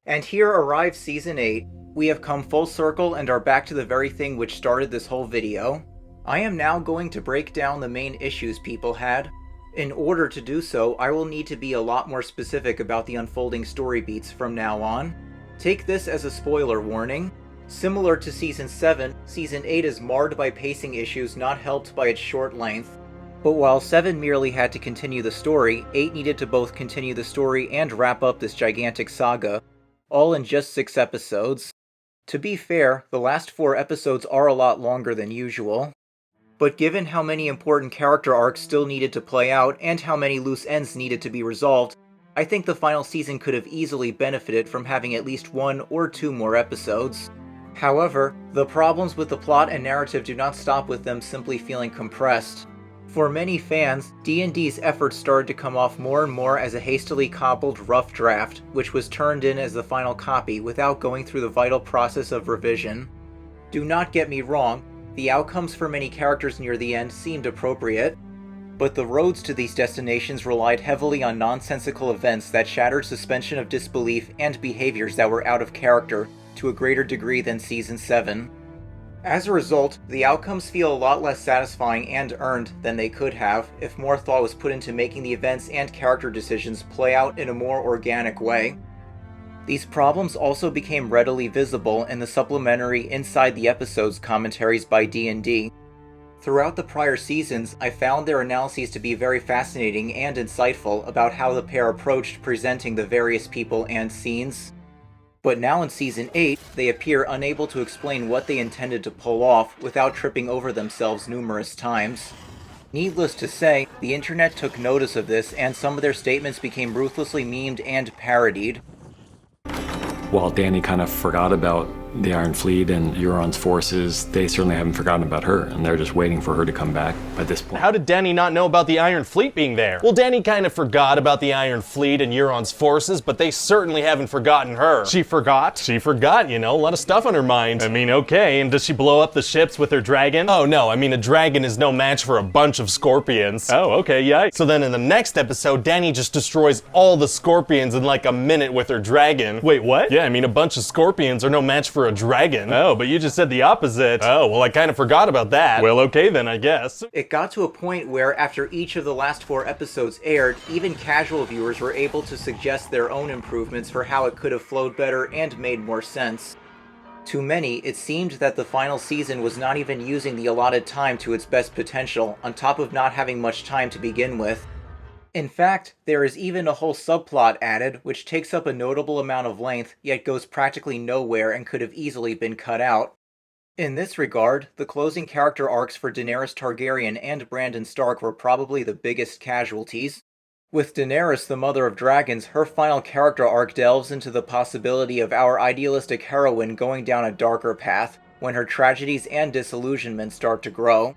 And here arrives Season 8. We have come full circle and are back to the very thing which started this whole video. I am now going to break down the main issues people had. In order to do so, I will need to be a lot more specific about the unfolding story beats from now on. Take this as a spoiler warning. Similar to Season 7, Season 8 is marred by pacing issues not helped by its short length. But while 7 merely had to continue the story, 8 needed to both continue the story and wrap up this gigantic saga, all in just 6 episodes. To be fair, the last 4 episodes are a lot longer than usual. But given how many important character arcs still needed to play out and how many loose ends needed to be resolved, I think the final season could have easily benefited from having at least 1 or 2 more episodes. However, the problems with the plot and narrative do not stop with them simply feeling compressed. For many fans, D&D's efforts started to come off more and more as a hastily cobbled rough draft, which was turned in as the final copy without going through the vital process of revision. Do not get me wrong, the outcomes for many characters near the end seemed appropriate, but the roads to these destinations relied heavily on nonsensical events that shattered suspension of disbelief and behaviors that were out of character to a greater degree than Season 7. As a result, the outcomes feel a lot less satisfying and earned than they could have if more thought was put into making the events and character decisions play out in a more organic way. These problems also became readily visible in the supplementary Inside the Episodes commentaries by D&D. Throughout the prior seasons, I found their analyses to be very fascinating and insightful about how the pair approached presenting the various people and scenes. But now in Season 8, they appear unable to explain what they intended to pull off without tripping over themselves numerous times. Needless to say, the internet took notice of this and some of their statements became ruthlessly memed and parodied. While Dany kind of forgot about the Iron Fleet and Euron's forces, they certainly haven't forgotten about her, and they're just waiting for her to come back at this point. How did Dany not know about the Iron Fleet being there? Well, Dany kind of forgot about the Iron Fleet and Euron's forces, but they certainly haven't forgotten her. She forgot? She forgot, you know, a lot of stuff on her mind. I mean, okay, and does she blow up the ships with her dragon? Oh no, I mean a dragon is no match for a bunch of scorpions. Oh, okay, yeah. So then in the next episode, Dany just destroys all the scorpions in like a minute with her dragon. Wait, what? Yeah, I mean a bunch of scorpions are no match for a dragon. Oh, but you just said the opposite. Oh, well I kind of forgot about that. Well, okay then, I guess. It got to a point where after each of the last 4 episodes aired, even casual viewers were able to suggest their own improvements for how it could have flowed better and made more sense. To many, it seemed that the final season was not even using the allotted time to its best potential, on top of not having much time to begin with. In fact, there is even a whole subplot added, which takes up a notable amount of length, yet goes practically nowhere and could have easily been cut out. In this regard, the closing character arcs for Daenerys Targaryen and Brandon Stark were probably the biggest casualties. With Daenerys, the Mother of Dragons, her final character arc delves into the possibility of our idealistic heroine going down a darker path, when her tragedies and disillusionment start to grow.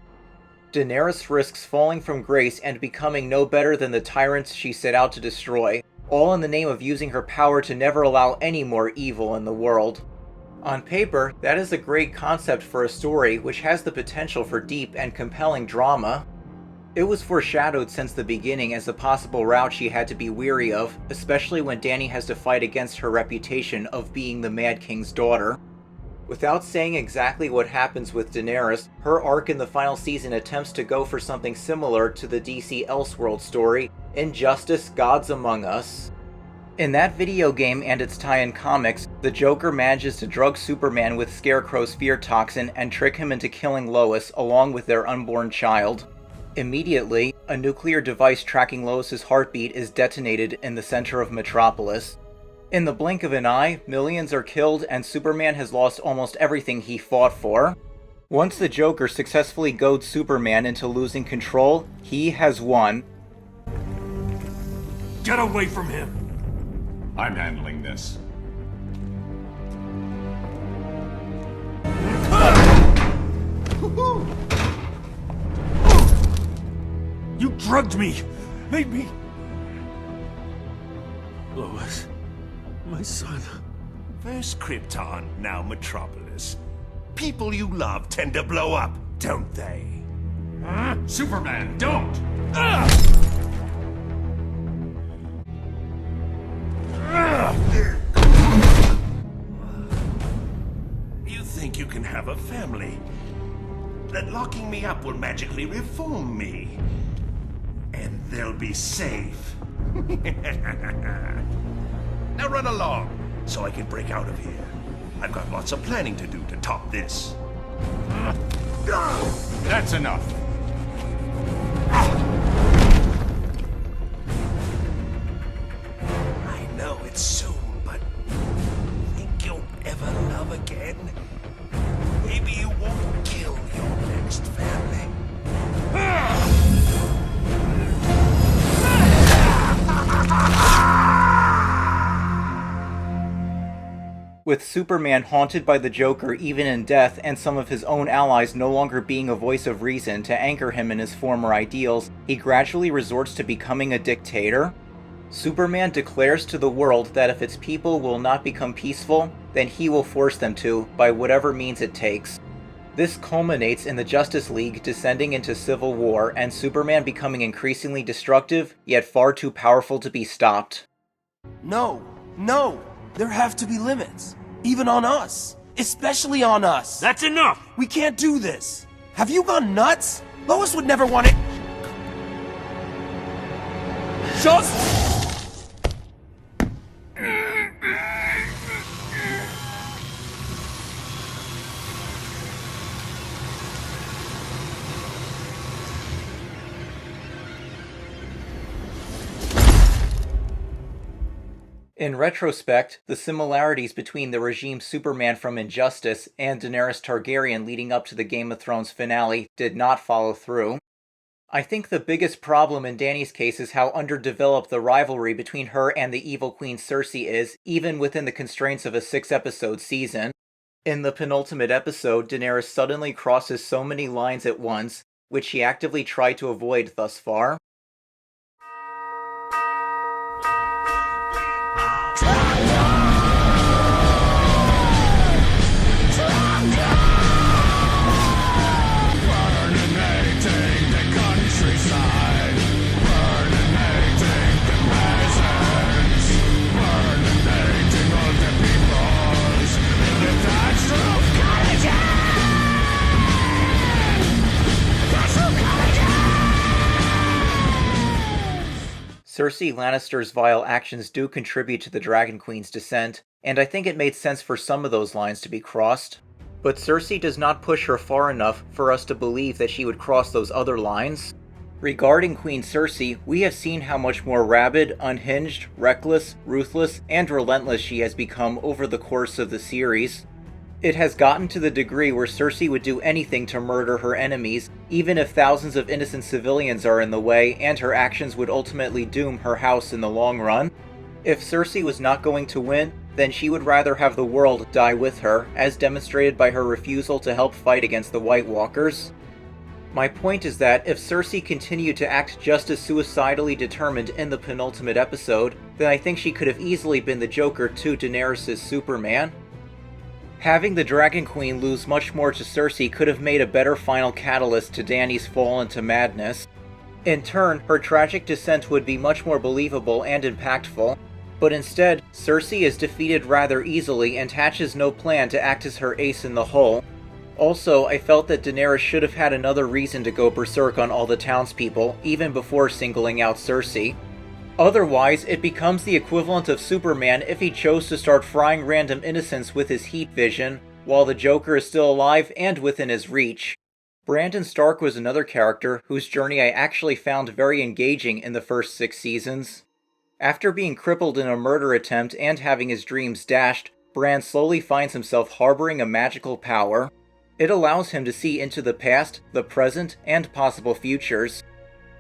Daenerys risks falling from grace and becoming no better than the tyrants she set out to destroy, all in the name of using her power to never allow any more evil in the world. On paper, that is a great concept for a story which has the potential for deep and compelling drama. It was foreshadowed since the beginning as a possible route she had to be weary of, especially when Dany has to fight against her reputation of being the Mad King's daughter. Without saying exactly what happens with Daenerys, her arc in the final season attempts to go for something similar to the DC Elseworld story, Injustice: Gods Among Us. In that video game and its tie-in comics, the Joker manages to drug Superman with Scarecrow's fear toxin and trick him into killing Lois along with their unborn child. Immediately, a nuclear device tracking Lois's heartbeat is detonated in the center of Metropolis. In the blink of an eye, millions are killed and Superman has lost almost everything he fought for. Once the Joker successfully goads Superman into losing control, he has won. Get away from him! I'm handling this. You drugged me! Made me... Lois... my son... First Krypton, now Metropolis. People you love tend to blow up, don't they? Superman, don't! You think you can have a family? That locking me up will magically reform me. And they'll be safe. Now run along, so I can break out of here. I've got lots of planning to do to top this. That's enough. I know it's soon, but think you'll ever love again? Maybe you won't kill your next family. With Superman haunted by the Joker even in death and some of his own allies no longer being a voice of reason to anchor him in his former ideals, he gradually resorts to becoming a dictator. Superman declares to the world that if its people will not become peaceful, then he will force them to, by whatever means it takes. This culminates in the Justice League descending into civil war and Superman becoming increasingly destructive, yet far too powerful to be stopped. No! There have to be limits. Even on us. Especially on us. That's enough! We can't do this. Have you gone nuts? Lois would never want it. Just... In retrospect, the similarities between the regime's Superman from Injustice and Daenerys Targaryen leading up to the Game of Thrones finale did not follow through. I think the biggest problem in Dany's case is how underdeveloped the rivalry between her and the evil Queen Cersei is, even within the constraints of a 6-episode season. In the penultimate episode, Daenerys suddenly crosses so many lines at once, which she actively tried to avoid thus far. Cersei Lannister's vile actions do contribute to the Dragon Queen's descent, and I think it made sense for some of those lines to be crossed. But Cersei does not push her far enough for us to believe that she would cross those other lines. Regarding Queen Cersei, we have seen how much more rabid, unhinged, reckless, ruthless, and relentless she has become over the course of the series. It has gotten to the degree where Cersei would do anything to murder her enemies, even if thousands of innocent civilians are in the way, and her actions would ultimately doom her house in the long run. If Cersei was not going to win, then she would rather have the world die with her, as demonstrated by her refusal to help fight against the White Walkers. My point is that if Cersei continued to act just as suicidally determined in the penultimate episode, then I think she could have easily been the Joker to Daenerys' Superman. Having the Dragon Queen lose much more to Cersei could have made a better final catalyst to Dany's fall into madness. In turn, her tragic descent would be much more believable and impactful. But instead, Cersei is defeated rather easily and hatches no plan to act as her ace in the hole. Also, I felt that Daenerys should have had another reason to go berserk on all the townspeople, even before singling out Cersei. Otherwise, it becomes the equivalent of Superman if he chose to start frying random innocents with his heat vision, while the Joker is still alive and within his reach. Brandon Stark was another character whose journey I actually found very engaging in the first 6 seasons. After being crippled in a murder attempt and having his dreams dashed, Bran slowly finds himself harboring a magical power. It allows him to see into the past, the present, and possible futures.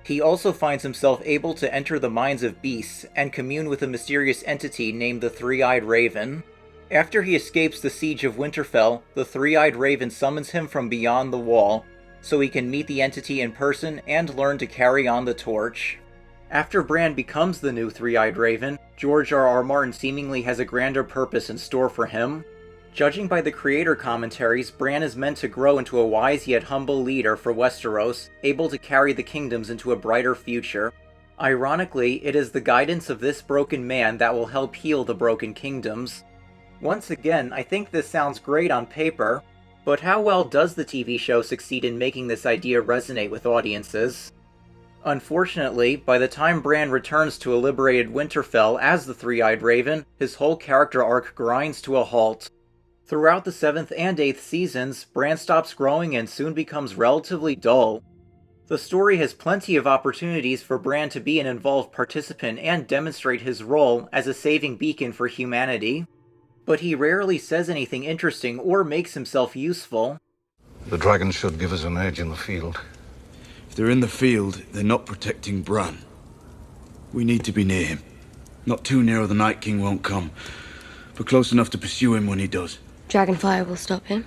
He also finds himself able to enter the minds of beasts and commune with a mysterious entity named the Three-Eyed Raven. After he escapes the siege of Winterfell, the Three-Eyed Raven summons him from beyond the wall, so he can meet the entity in person and learn to carry on the torch. After Bran becomes the new Three-Eyed Raven, George R.R. Martin seemingly has a grander purpose in store for him. Judging by the creator commentaries, Bran is meant to grow into a wise yet humble leader for Westeros, able to carry the kingdoms into a brighter future. Ironically, it is the guidance of this broken man that will help heal the broken kingdoms. Once again, I think this sounds great on paper, but how well does the TV show succeed in making this idea resonate with audiences? Unfortunately, by the time Bran returns to a liberated Winterfell as the Three-Eyed Raven, his whole character arc grinds to a halt. Throughout the 7th and 8th seasons, Bran stops growing and soon becomes relatively dull. The story has plenty of opportunities for Bran to be an involved participant and demonstrate his role as a saving beacon for humanity, but he rarely says anything interesting or makes himself useful. The dragons should give us an edge in the field. If they're in the field, they're not protecting Bran. We need to be near him. Not too near or the Night King won't come, but close enough to pursue him when he does. Dragonfire will stop him?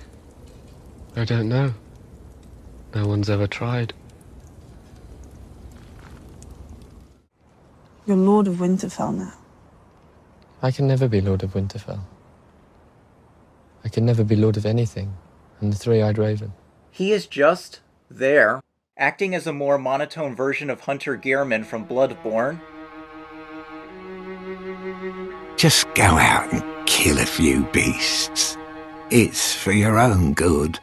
I don't know. No one's ever tried. You're Lord of Winterfell now. I can never be Lord of Winterfell. I can never be Lord of anything. I'm the Three-Eyed Raven. He is just there, acting as a more monotone version of Hunter Gehrman from Bloodborne. Just go out and kill a few beasts. It's for your own good.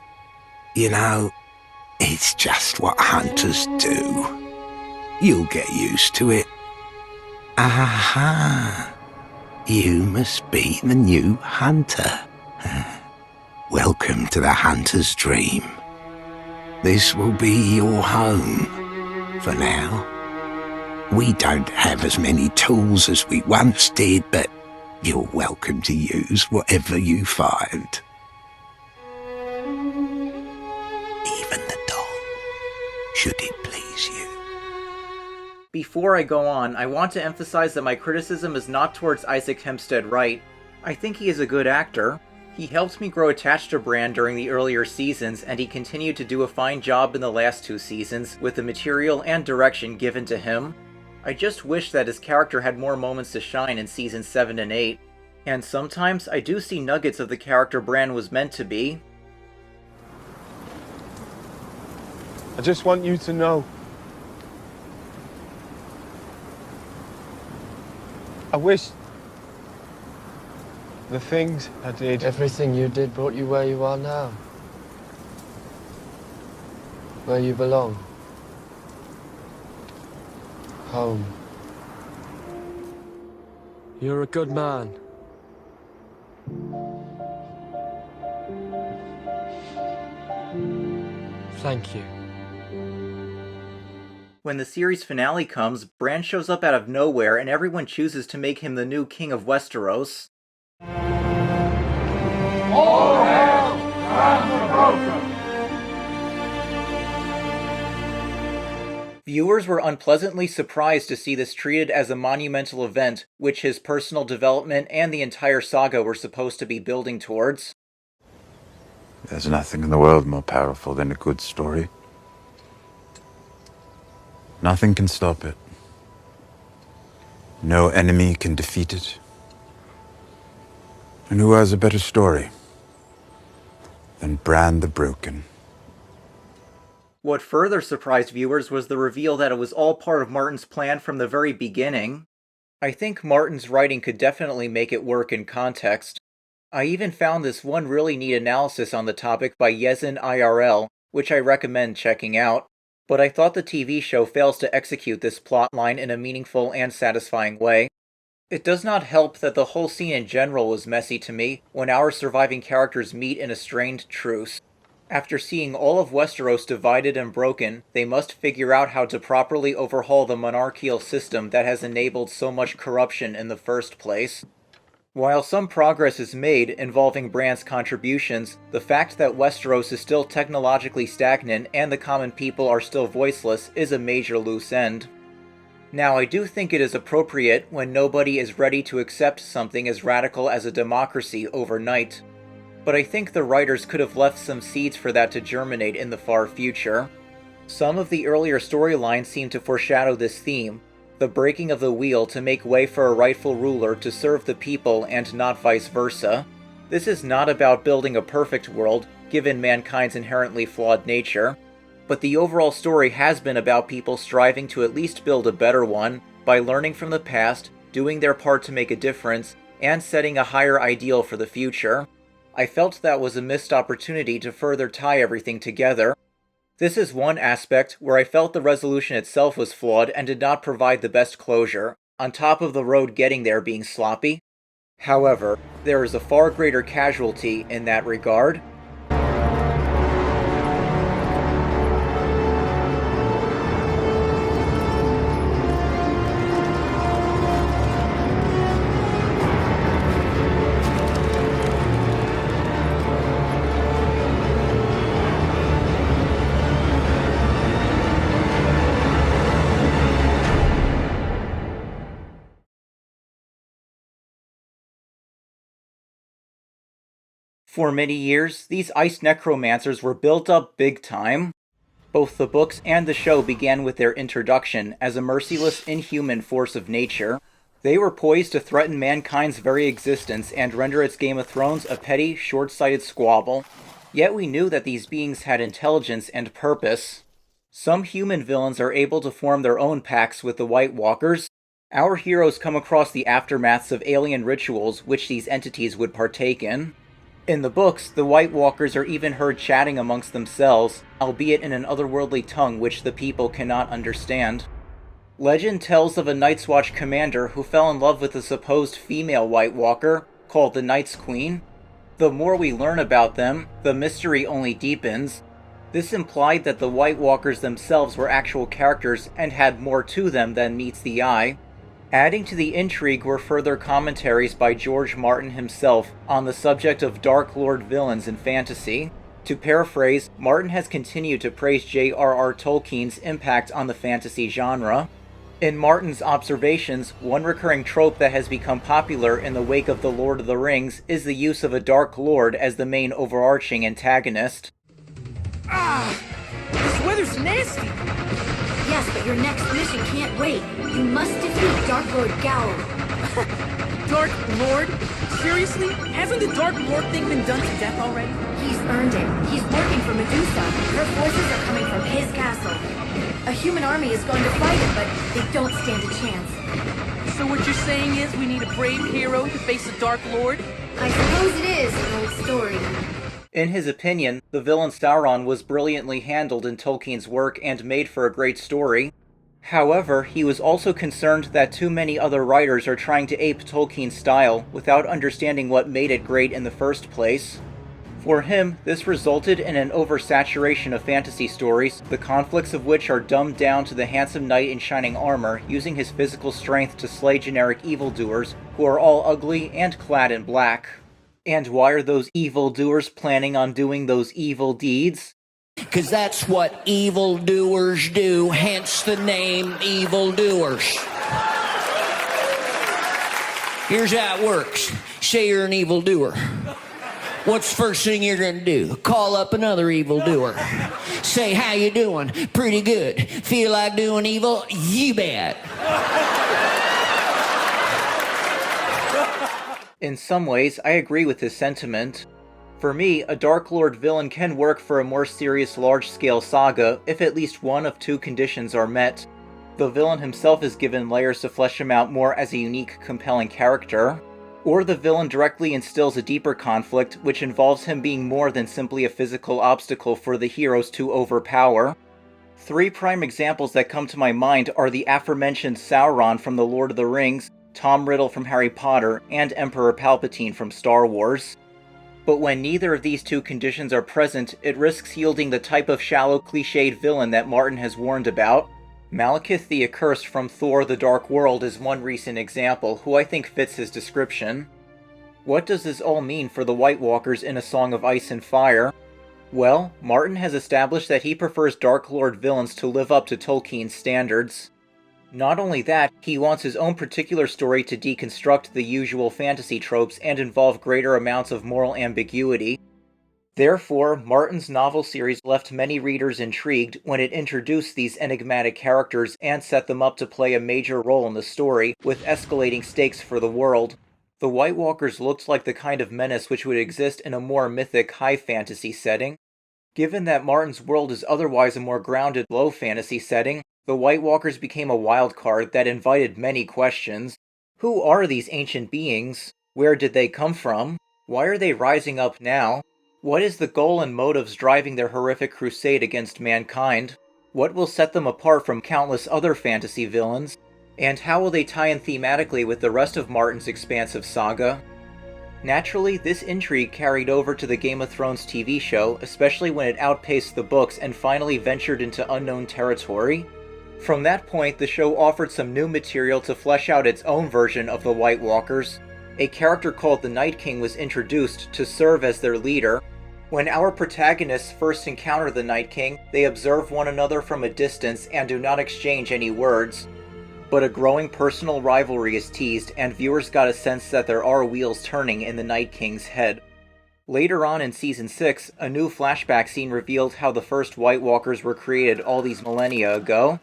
You know, it's just what hunters do. You'll get used to it. Aha! You must be the new hunter. Welcome to the hunter's dream. This will be your home for now. We don't have as many tools as we once did, but you're welcome to use whatever you find. Even the doll, should it please you. Before I go on, I want to emphasize that my criticism is not towards Isaac Hempstead Wright. I think he is a good actor. He helped me grow attached to Bran during the earlier seasons, and he continued to do a fine job in the last 2 seasons with the material and direction given to him. I just wish that his character had more moments to shine in seasons 7 and 8, and sometimes I do see nuggets of the character Bran was meant to be. I just want you to know. I wish the things I did... Everything you did brought you where you are now. Where you belong. Home. You're a good man. Thank you. When the series finale comes, Bran shows up out of nowhere and everyone chooses to make him the new king of Westeros. All hail Bran the Broken! Viewers were unpleasantly surprised to see this treated as a monumental event, which his personal development and the entire saga were supposed to be building towards. There's nothing in the world more powerful than a good story. Nothing can stop it. No enemy can defeat it. And who has a better story than Bran the Broken? What further surprised viewers was the reveal that it was all part of Martin's plan from the very beginning. I think Martin's writing could definitely make it work in context. I even found this one really neat analysis on the topic by Yezin IRL, which I recommend checking out, but I thought the TV show fails to execute this plotline in a meaningful and satisfying way. It does not help that the whole scene in general was messy to me when our surviving characters meet in a strained truce. After seeing all of Westeros divided and broken, they must figure out how to properly overhaul the monarchical system that has enabled so much corruption in the first place. While some progress is made involving Bran's contributions, the fact that Westeros is still technologically stagnant and the common people are still voiceless is a major loose end. Now, I do think it is appropriate when nobody is ready to accept something as radical as a democracy overnight. But I think the writers could have left some seeds for that to germinate in the far future. Some of the earlier storylines seem to foreshadow this theme, the breaking of the wheel to make way for a rightful ruler to serve the people and not vice versa. This is not about building a perfect world, given mankind's inherently flawed nature, but the overall story has been about people striving to at least build a better one by learning from the past, doing their part to make a difference, and setting a higher ideal for the future. I felt that was a missed opportunity to further tie everything together. This is one aspect where I felt the resolution itself was flawed and did not provide the best closure, on top of the road getting there being sloppy. However, there is a far greater casualty in that regard. For many years, these ice necromancers were built up big time. Both the books and the show began with their introduction as a merciless, inhuman force of nature. They were poised to threaten mankind's very existence and render its Game of Thrones a petty, short-sighted squabble. Yet we knew that these beings had intelligence and purpose. Some human villains are able to form their own pacts with the White Walkers. Our heroes come across the aftermaths of alien rituals which these entities would partake in. In the books, the White Walkers are even heard chatting amongst themselves, albeit in an otherworldly tongue which the people cannot understand. Legend tells of a Night's Watch commander who fell in love with a supposed female White Walker, called the Night's Queen. The more we learn about them, the mystery only deepens. This implied that the White Walkers themselves were actual characters and had more to them than meets the eye. Adding to the intrigue were further commentaries by George Martin himself on the subject of Dark Lord villains in fantasy. To paraphrase, Martin has continued to praise J.R.R. Tolkien's impact on the fantasy genre. In Martin's observations, one recurring trope that has become popular in the wake of The Lord of the Rings is the use of a Dark Lord as the main overarching antagonist. Ah! This weather's nasty! Yes, but your next mission can't wait. You must defeat Dark Lord Gowl. Dark Lord? Seriously? Hasn't the Dark Lord thing been done to death already? He's earned it. He's working for Medusa. Her forces are coming from his castle. A human army is going to fight him, but they don't stand a chance. So what you're saying is we need a brave hero to face the Dark Lord? I suppose it is an old story. In his opinion, the villain Sauron was brilliantly handled in Tolkien's work and made for a great story. However, he was also concerned that too many other writers are trying to ape Tolkien's style without understanding what made it great in the first place. For him, this resulted in an oversaturation of fantasy stories, the conflicts of which are dumbed down to the handsome knight in shining armor using his physical strength to slay generic evildoers who are all ugly and clad in black. And why are those evildoers planning on doing those evil deeds? 'Cause that's what evildoers do, hence the name evildoers. Here's how it works. Say you're an evildoer. What's the first thing you're gonna do? Call up another evildoer. Say, how you doing? Pretty good. Feel like doing evil? You bet. In some ways, I agree with his sentiment. For me, a Dark Lord villain can work for a more serious large-scale saga if at least one of two conditions are met. The villain himself is given layers to flesh him out more as a unique, compelling character, or the villain directly instills a deeper conflict which involves him being more than simply a physical obstacle for the heroes to overpower. Three prime examples that come to my mind are the aforementioned Sauron from The Lord of the Rings, Tom Riddle from Harry Potter, and Emperor Palpatine from Star Wars. But when neither of these two conditions are present, it risks yielding the type of shallow, cliched villain that Martin has warned about. Malekith the Accursed from Thor: The Dark World is one recent example, who I think fits his description. What does this all mean for the White Walkers in A Song of Ice and Fire? Well, Martin has established that he prefers Dark Lord villains to live up to Tolkien's standards. Not only that, he wants his own particular story to deconstruct the usual fantasy tropes and involve greater amounts of moral ambiguity. Therefore, Martin's novel series left many readers intrigued when it introduced these enigmatic characters and set them up to play a major role in the story, with escalating stakes for the world. The White Walkers looked like the kind of menace which would exist in a more mythic, high fantasy setting. Given that Martin's world is otherwise a more grounded, low fantasy setting, the White Walkers became a wild card that invited many questions. Who are these ancient beings? Where did they come from? Why are they rising up now? What is the goal and motives driving their horrific crusade against mankind? What will set them apart from countless other fantasy villains? And how will they tie in thematically with the rest of Martin's expansive saga? Naturally, this intrigue carried over to the Game of Thrones TV show, especially when it outpaced the books and finally ventured into unknown territory. From that point, the show offered some new material to flesh out its own version of the White Walkers. A character called the Night King was introduced to serve as their leader. When our protagonists first encounter the Night King, they observe one another from a distance and do not exchange any words. But a growing personal rivalry is teased, and viewers got a sense that there are wheels turning in the Night King's head. Later on in Season 6, a new flashback scene revealed how the first White Walkers were created all these millennia ago.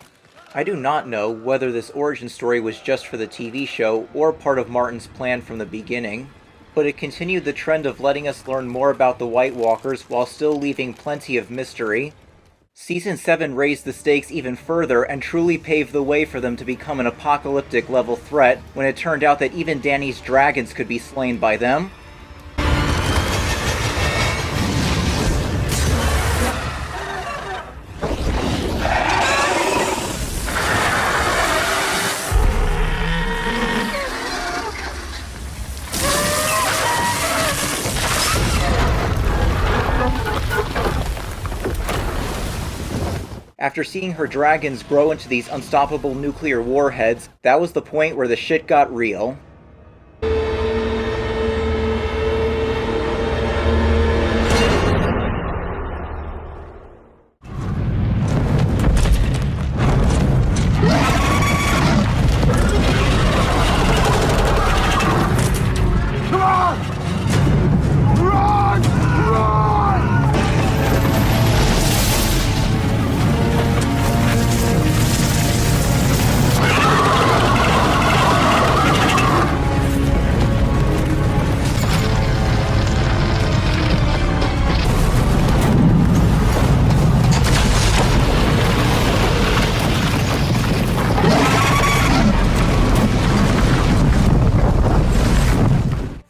I do not know whether this origin story was just for the TV show or part of Martin's plan from the beginning, but it continued the trend of letting us learn more about the White Walkers while still leaving plenty of mystery. Season 7 raised the stakes even further and truly paved the way for them to become an apocalyptic level threat when it turned out that even Dany's dragons could be slain by them. After seeing her dragons grow into these unstoppable nuclear warheads, that was the point where the shit got real.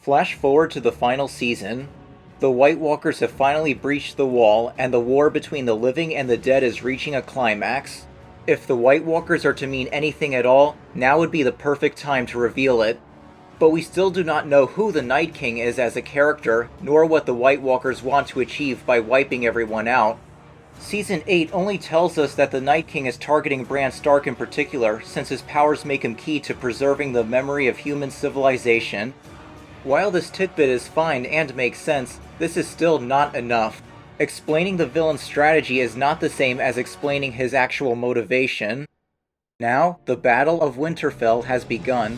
Flash forward to the final season. The White Walkers have finally breached the wall, and the war between the living and the dead is reaching a climax. If the White Walkers are to mean anything at all, now would be the perfect time to reveal it. But we still do not know who the Night King is as a character, nor what the White Walkers want to achieve by wiping everyone out. Season 8 only tells us that the Night King is targeting Bran Stark in particular, since his powers make him key to preserving the memory of human civilization. While this tidbit is fine and makes sense, this is still not enough. Explaining the villain's strategy is not the same as explaining his actual motivation. Now, the Battle of Winterfell has begun.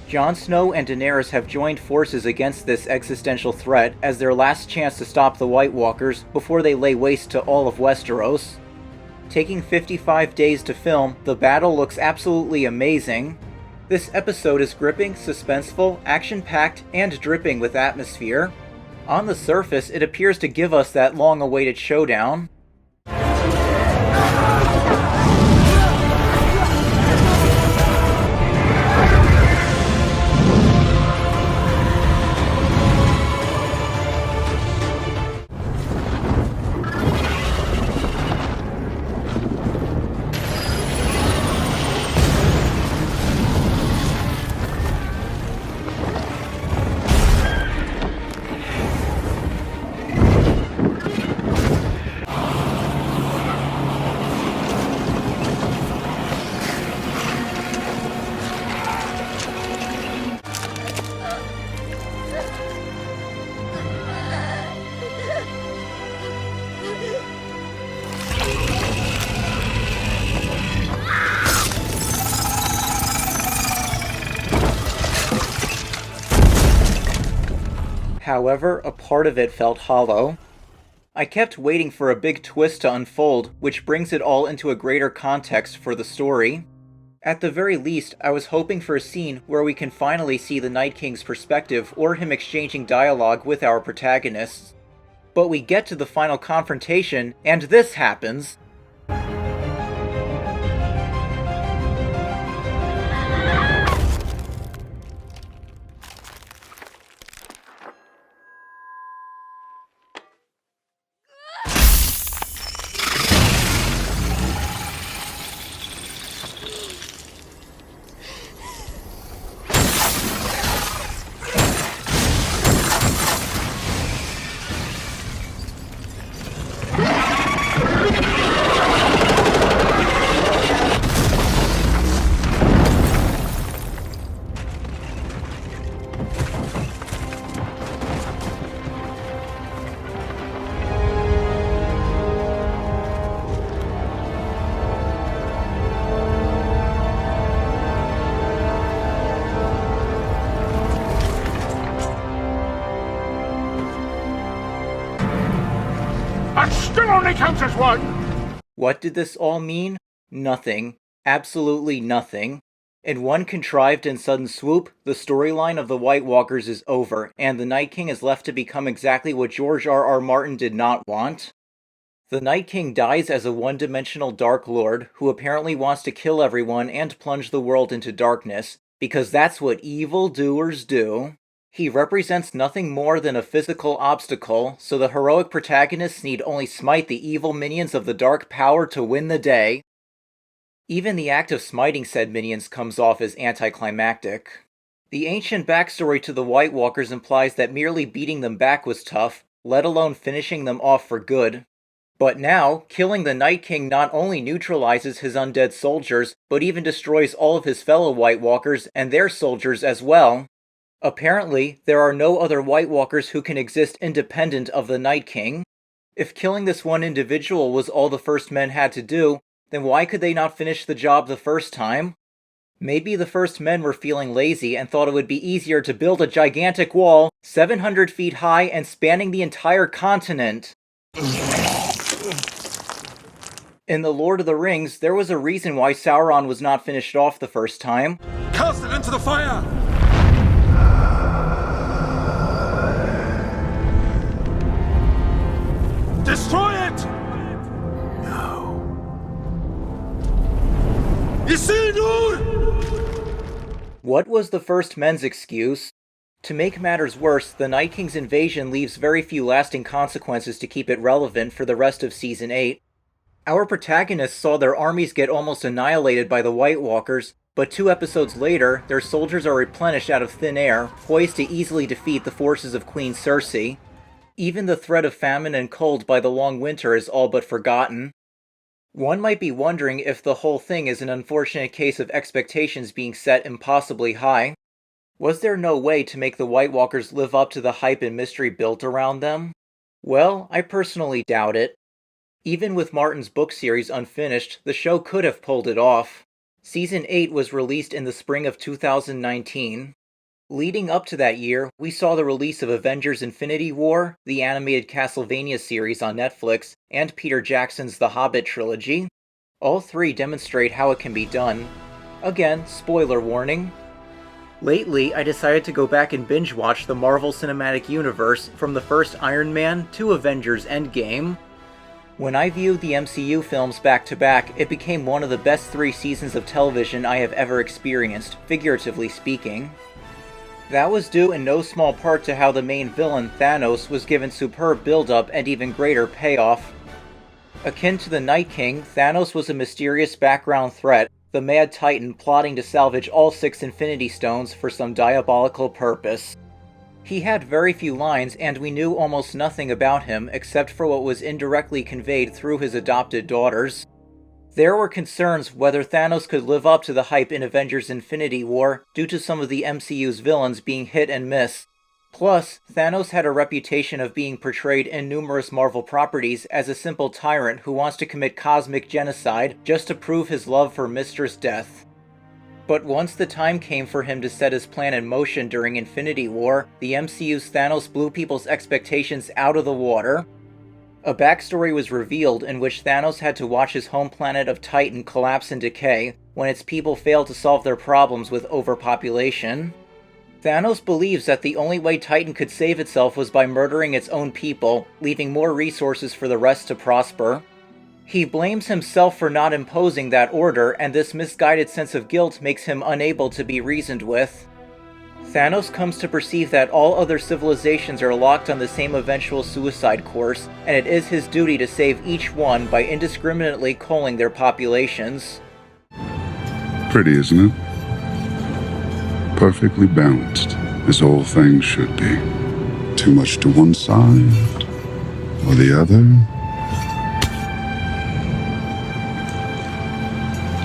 Jon Snow and Daenerys have joined forces against this existential threat as their last chance to stop the White Walkers before they lay waste to all of Westeros. Taking 55 days to film, the battle looks absolutely amazing. This episode is gripping, suspenseful, action-packed, and dripping with atmosphere. On the surface, it appears to give us that long-awaited showdown. However, a part of it felt hollow. I kept waiting for a big twist to unfold, which brings it all into a greater context for the story. At the very least, I was hoping for a scene where we can finally see the Night King's perspective or him exchanging dialogue with our protagonists. But we get to the final confrontation, and this happens. That still only counts as one! What did this all mean? Nothing. Absolutely nothing. In one contrived and sudden swoop, the storyline of the White Walkers is over, and the Night King is left to become exactly what George R.R. Martin did not want. The Night King dies as a one-dimensional Dark Lord, who apparently wants to kill everyone and plunge the world into darkness, because that's what evildoers do. He represents nothing more than a physical obstacle, so the heroic protagonists need only smite the evil minions of the Dark Power to win the day. Even the act of smiting said minions comes off as anticlimactic. The ancient backstory to the White Walkers implies that merely beating them back was tough, let alone finishing them off for good. But now, killing the Night King not only neutralizes his undead soldiers, but even destroys all of his fellow White Walkers and their soldiers as well. Apparently, there are no other White Walkers who can exist independent of the Night King. If killing this one individual was all the First Men had to do, then why could they not finish the job the first time? Maybe the First Men were feeling lazy and thought it would be easier to build a gigantic wall, 700 feet high and spanning the entire continent. In The Lord of the Rings, there was a reason why Sauron was not finished off the first time. Cast it into the fire! Destroy it! No. What was the First Men's excuse? To make matters worse, the Night King's invasion leaves very few lasting consequences to keep it relevant for the rest of Season 8. Our protagonists saw their armies get almost annihilated by the White Walkers, but 2 episodes later, their soldiers are replenished out of thin air, poised to easily defeat the forces of Queen Cersei. Even the threat of famine and cold by the long winter is all but forgotten. One might be wondering if the whole thing is an unfortunate case of expectations being set impossibly high. Was there no way to make the White Walkers live up to the hype and mystery built around them? Well, I personally doubt it. Even with Martin's book series unfinished, the show could have pulled it off. Season 8 was released in the spring of 2019. Leading up to that year, we saw the release of Avengers Infinity War, the animated Castlevania series on Netflix, and Peter Jackson's The Hobbit trilogy. All 3 demonstrate how it can be done. Again, spoiler warning. Lately, I decided to go back and binge-watch the Marvel Cinematic Universe from the first Iron Man to Avengers Endgame. When I viewed the MCU films back-to-back, it became one of the best 3 seasons of television I have ever experienced, figuratively speaking. That was due in no small part to how the main villain, Thanos, was given superb build-up and even greater payoff. Akin to the Night King, Thanos was a mysterious background threat, the Mad Titan plotting to salvage all 6 Infinity Stones for some diabolical purpose. He had very few lines, and we knew almost nothing about him except for what was indirectly conveyed through his adopted daughters. There were concerns whether Thanos could live up to the hype in Avengers Infinity War due to some of the MCU's villains being hit and miss. Plus, Thanos had a reputation of being portrayed in numerous Marvel properties as a simple tyrant who wants to commit cosmic genocide just to prove his love for Mistress Death. But once the time came for him to set his plan in motion during Infinity War, the MCU's Thanos blew people's expectations out of the water. A backstory was revealed in which Thanos had to watch his home planet of Titan collapse and decay when its people failed to solve their problems with overpopulation. Thanos believes that the only way Titan could save itself was by murdering its own people, leaving more resources for the rest to prosper. He blames himself for not imposing that order, and this misguided sense of guilt makes him unable to be reasoned with. Thanos comes to perceive that all other civilizations are locked on the same eventual suicide course, and it is his duty to save each one by indiscriminately culling their populations. Pretty, isn't it? Perfectly balanced, as all things should be. Too much to one side, or the other.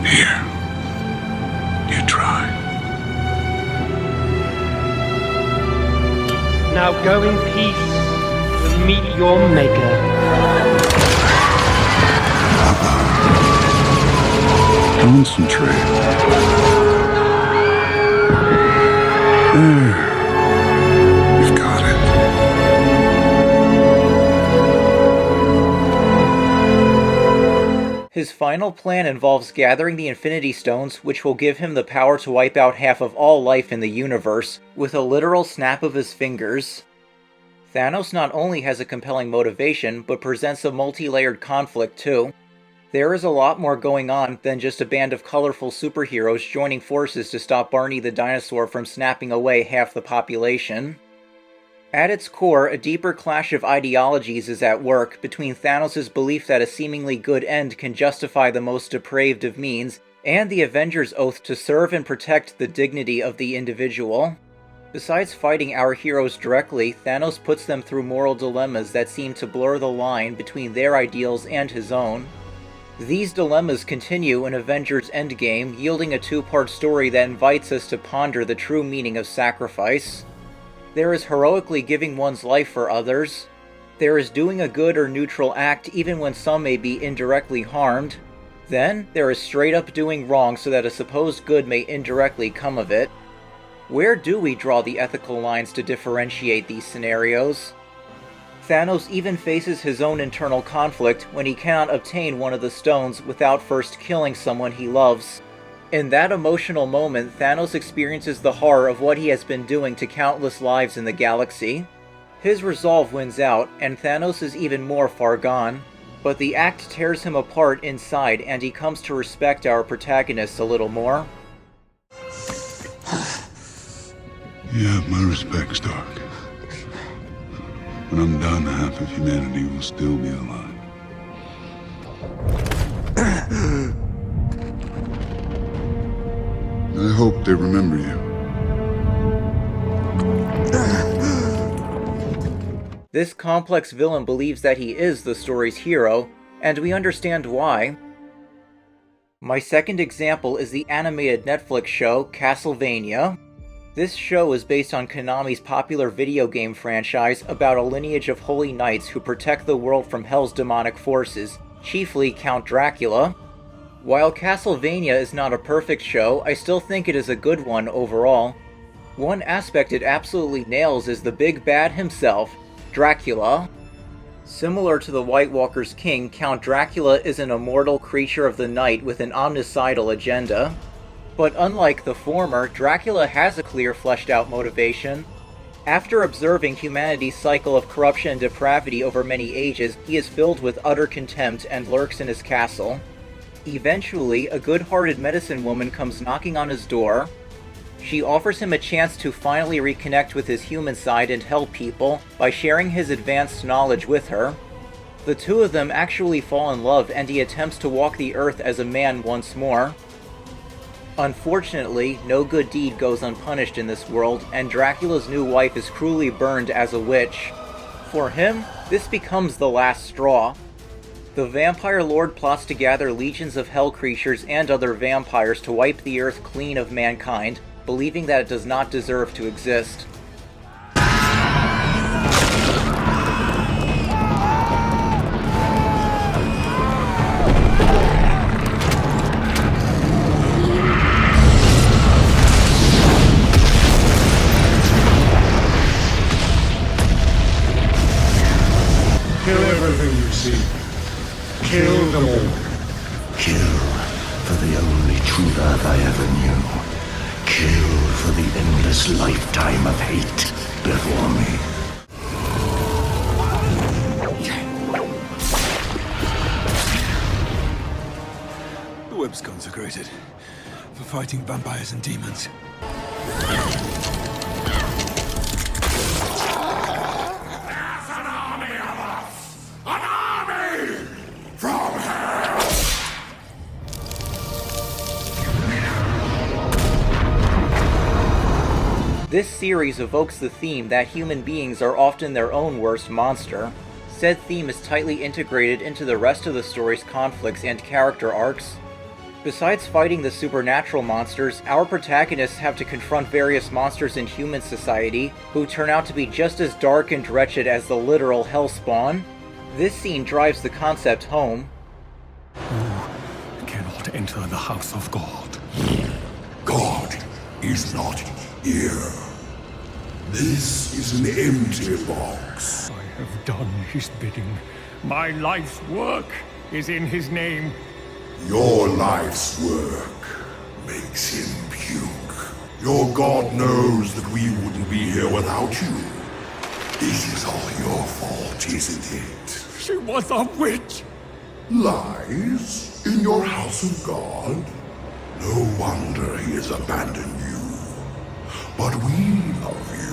Here, you try. Now go in peace and meet your maker. Concentrate. There. You've got it. His final plan involves gathering the Infinity Stones, which will give him the power to wipe out half of all life in the universe, with a literal snap of his fingers. Thanos not only has a compelling motivation, but presents a multi-layered conflict too. There is a lot more going on than just a band of colorful superheroes joining forces to stop Barney the dinosaur from snapping away half the population. At its core, a deeper clash of ideologies is at work between Thanos' belief that a seemingly good end can justify the most depraved of means, and the Avengers' oath to serve and protect the dignity of the individual. Besides fighting our heroes directly, Thanos puts them through moral dilemmas that seem to blur the line between their ideals and his own. These dilemmas continue in Avengers Endgame, yielding a two-part story that invites us to ponder the true meaning of sacrifice. There is heroically giving one's life for others. There is doing a good or neutral act even when some may be indirectly harmed. Then, there is straight up doing wrong so that a supposed good may indirectly come of it. Where do we draw the ethical lines to differentiate these scenarios? Thanos even faces his own internal conflict when he cannot obtain one of the stones without first killing someone he loves. In that emotional moment, Thanos experiences the horror of what he has been doing to countless lives in the galaxy. His resolve wins out, and Thanos is even more far gone. But the act tears him apart inside, and he comes to respect our protagonists a little more. You have my respect, Stark. When I'm done, half of humanity will still be alive. I hope they remember you. This complex villain believes that he is the story's hero, and we understand why. My second example is the animated Netflix show Castlevania. This show is based on Konami's popular video game franchise about a lineage of holy knights who protect the world from Hell's demonic forces, chiefly Count Dracula. While Castlevania is not a perfect show, I still think it is a good one overall. One aspect it absolutely nails is the big bad himself, Dracula. Similar to the White Walker's king, Count Dracula is an immortal creature of the night with an omnicidal agenda. But unlike the former, Dracula has a clear, fleshed-out motivation. After observing humanity's cycle of corruption and depravity over many ages, he is filled with utter contempt and lurks in his castle. Eventually, a good-hearted medicine woman comes knocking on his door. She offers him a chance to finally reconnect with his human side and help people by sharing his advanced knowledge with her. The two of them actually fall in love, and he attempts to walk the earth as a man once more. Unfortunately, no good deed goes unpunished in this world, and Dracula's new wife is cruelly burned as a witch. For him, this becomes the last straw. The Vampire Lord plots to gather legions of hell creatures and other vampires to wipe the earth clean of mankind, believing that it does not deserve to exist. Kill everything you see. Kill them all. Kill for the only true love I ever knew. Kill for the endless lifetime of hate before me. The web's consecrated for fighting vampires and demons. This series evokes the theme that human beings are often their own worst monster. Said theme is tightly integrated into the rest of the story's conflicts and character arcs. Besides fighting the supernatural monsters, our protagonists have to confront various monsters in human society, who turn out to be just as dark and wretched as the literal hellspawn. This scene drives the concept home. You cannot enter the house of God. God is not here. This is an empty box. I have done his bidding. My life's work is in his name. Your life's work makes him puke. Your God knows that we wouldn't be here without you. This is all your fault, isn't it? She was a witch. Lies in your house of God? No wonder he has abandoned you. But we love you.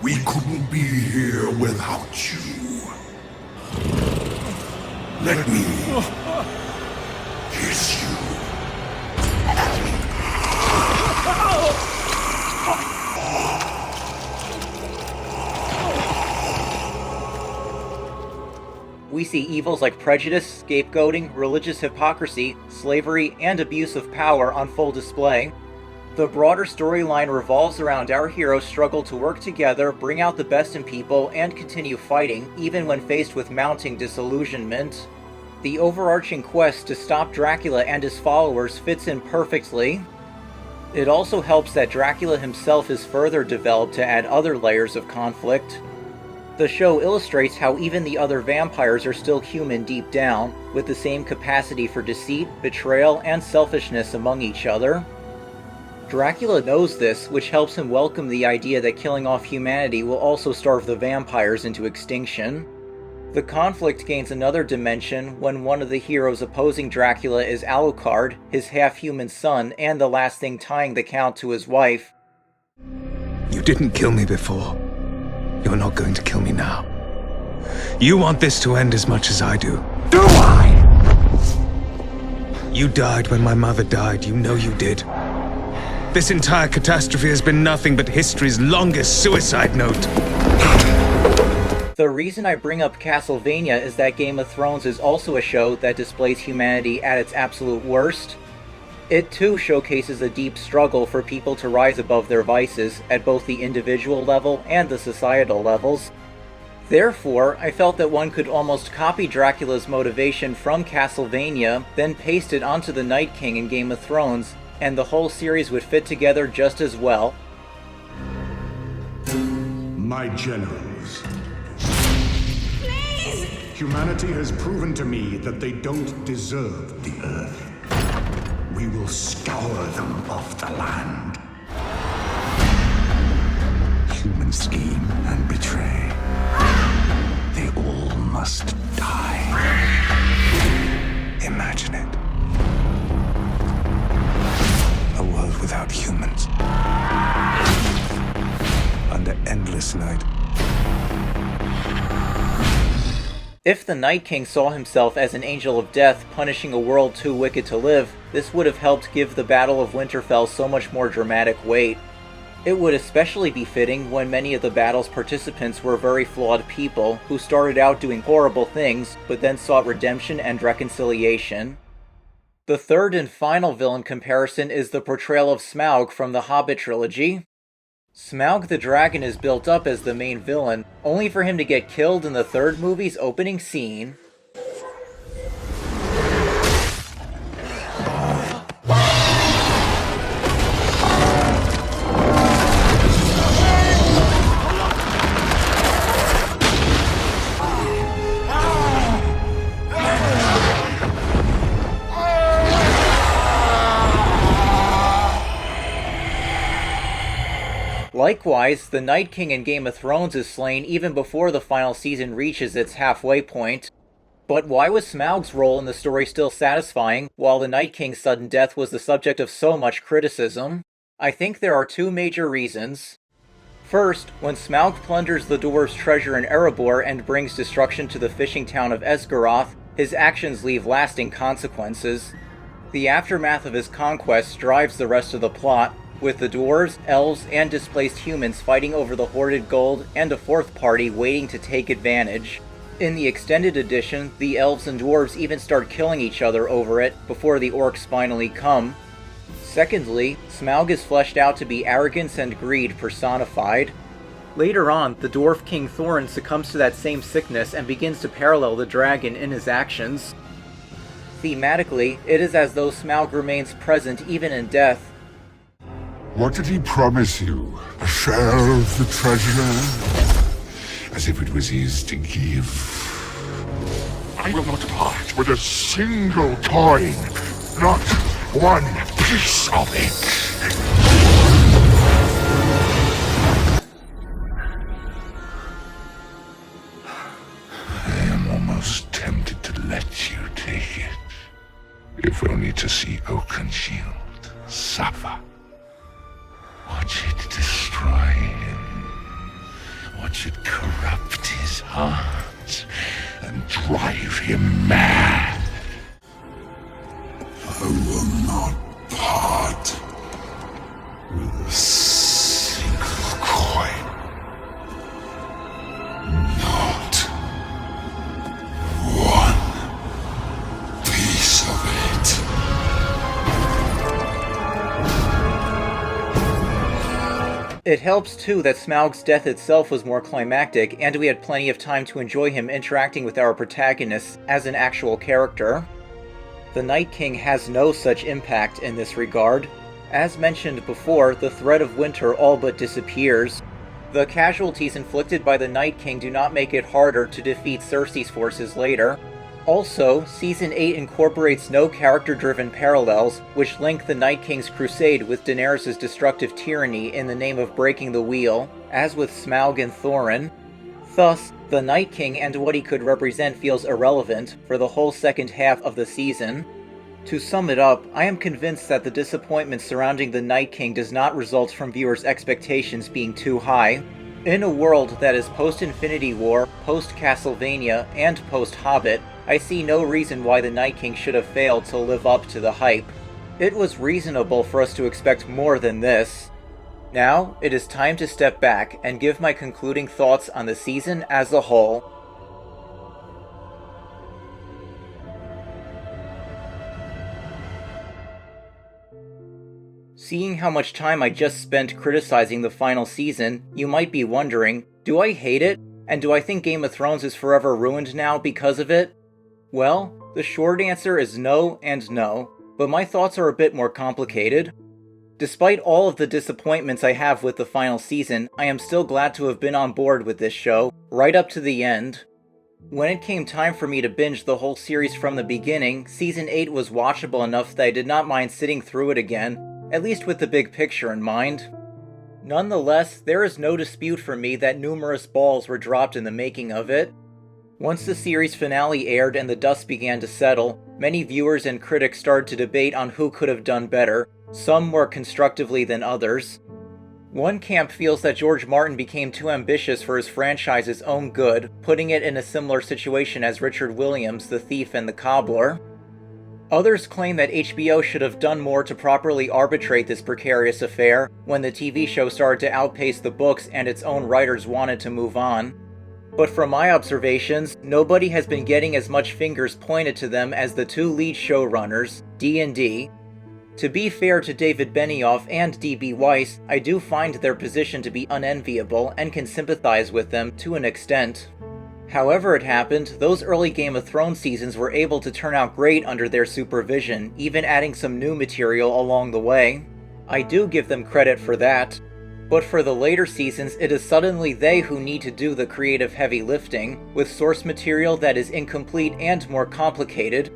We couldn't be here without you. Let me kiss you. see evils like prejudice, scapegoating, religious hypocrisy, slavery, and abuse of power on full display. The broader storyline revolves around our heroes' struggle to work together, bring out the best in people, and continue fighting, even when faced with mounting disillusionment. The overarching quest to stop Dracula and his followers fits in perfectly. It also helps that Dracula himself is further developed to add other layers of conflict. The show illustrates how even the other vampires are still human deep down, with the same capacity for deceit, betrayal, and selfishness among each other. Dracula knows this, which helps him welcome the idea that killing off humanity will also starve the vampires into extinction. The conflict gains another dimension when one of the heroes opposing Dracula is Alucard, his half-human son and the last thing tying the Count to his wife. You didn't kill me before. You're not going to kill me now. You want this to end as much as I do. Do I? You died when my mother died. You know you did. This entire catastrophe has been nothing but history's longest suicide note. The reason I bring up Castlevania is that Game of Thrones is also a show that displays humanity at its absolute worst. It too showcases a deep struggle for people to rise above their vices at both the individual level and the societal levels. Therefore, I felt that one could almost copy Dracula's motivation from Castlevania, then paste it onto the Night King in Game of Thrones, and the whole series would fit together just as well. My generals. Please! Humanity has proven to me that they don't deserve the earth. We will scour them off the land. Human scheme and betray. They all must die. Imagine it. A world without humans. Under endless night. If the Night King saw himself as an angel of death punishing a world too wicked to live, this would have helped give the Battle of Winterfell so much more dramatic weight. It would especially be fitting when many of the battle's participants were very flawed people who started out doing horrible things, but then sought redemption and reconciliation. The third and final villain comparison is the portrayal of Smaug from the Hobbit trilogy. Smaug the Dragon is built up as the main villain, only for him to get killed in the third movie's opening scene. Likewise, the Night King in Game of Thrones is slain even before the final season reaches its halfway point. But why was Smaug's role in the story still satisfying, while the Night King's sudden death was the subject of so much criticism? I think there are two major reasons. First, when Smaug plunders the dwarves' treasure in Erebor and brings destruction to the fishing town of Esgaroth, his actions leave lasting consequences. The aftermath of his conquest drives the rest of the plot, with the dwarves, elves, and displaced humans fighting over the hoarded gold, and a fourth party waiting to take advantage. In the extended edition, the elves and dwarves even start killing each other over it, before the orcs finally come. Secondly, Smaug is fleshed out to be arrogance and greed personified. Later on, the dwarf king Thorin succumbs to that same sickness and begins to parallel the dragon in his actions. Thematically, it is as though Smaug remains present even in death. What did he promise you? A share of the treasure? As if it was his to give. I will not part with a single coin. Not one piece of it. I am almost tempted to let you take it. If only to see Oakenshield suffer. Watch it destroy him. Watch it corrupt his heart and drive him mad. I will not part with a single coin. Not It helps too that Smaug's death itself was more climactic, and we had plenty of time to enjoy him interacting with our protagonists as an actual character. The Night King has no such impact in this regard. As mentioned before, the threat of winter all but disappears. The casualties inflicted by the Night King do not make it harder to defeat Cersei's forces later. Also, Season 8 incorporates no character-driven parallels, which link the Night King's crusade with Daenerys' destructive tyranny in the name of breaking the wheel, as with Smaug and Thorin. Thus, the Night King and what he could represent feels irrelevant for the whole second half of the season. To sum it up, I am convinced that the disappointment surrounding the Night King does not result from viewers' expectations being too high. In a world that is post-Infinity War, post-Castlevania, and post-Hobbit, I see no reason why the Night King should have failed to live up to the hype. It was reasonable for us to expect more than this. Now, it is time to step back and give my concluding thoughts on the season as a whole. Seeing how much time I just spent criticizing the final season, you might be wondering, do I hate it? And do I think Game of Thrones is forever ruined now because of it? Well, the short answer is no and no, but my thoughts are a bit more complicated. Despite all of the disappointments I have with the final season, I am still glad to have been on board with this show, right up to the end. When it came time for me to binge the whole series from the beginning, Season 8 was watchable enough that I did not mind sitting through it again, at least with the big picture in mind. Nonetheless, there is no dispute for me that numerous balls were dropped in the making of it. Once the series finale aired and the dust began to settle, many viewers and critics started to debate on who could have done better, some more constructively than others. One camp feels that George Martin became too ambitious for his franchise's own good, putting it in a similar situation as Richard Williams' The Thief and the Cobbler. Others claim that HBO should have done more to properly arbitrate this precarious affair when the TV show started to outpace the books and its own writers wanted to move on. But from my observations, nobody has been getting as much fingers pointed to them as the two lead showrunners, D&D. To be fair to David Benioff and D.B. Weiss, I do find their position to be unenviable and can sympathize with them to an extent. However it happened, those early Game of Thrones seasons were able to turn out great under their supervision, even adding some new material along the way. I do give them credit for that. But for the later seasons, it is suddenly they who need to do the creative heavy lifting, with source material that is incomplete and more complicated.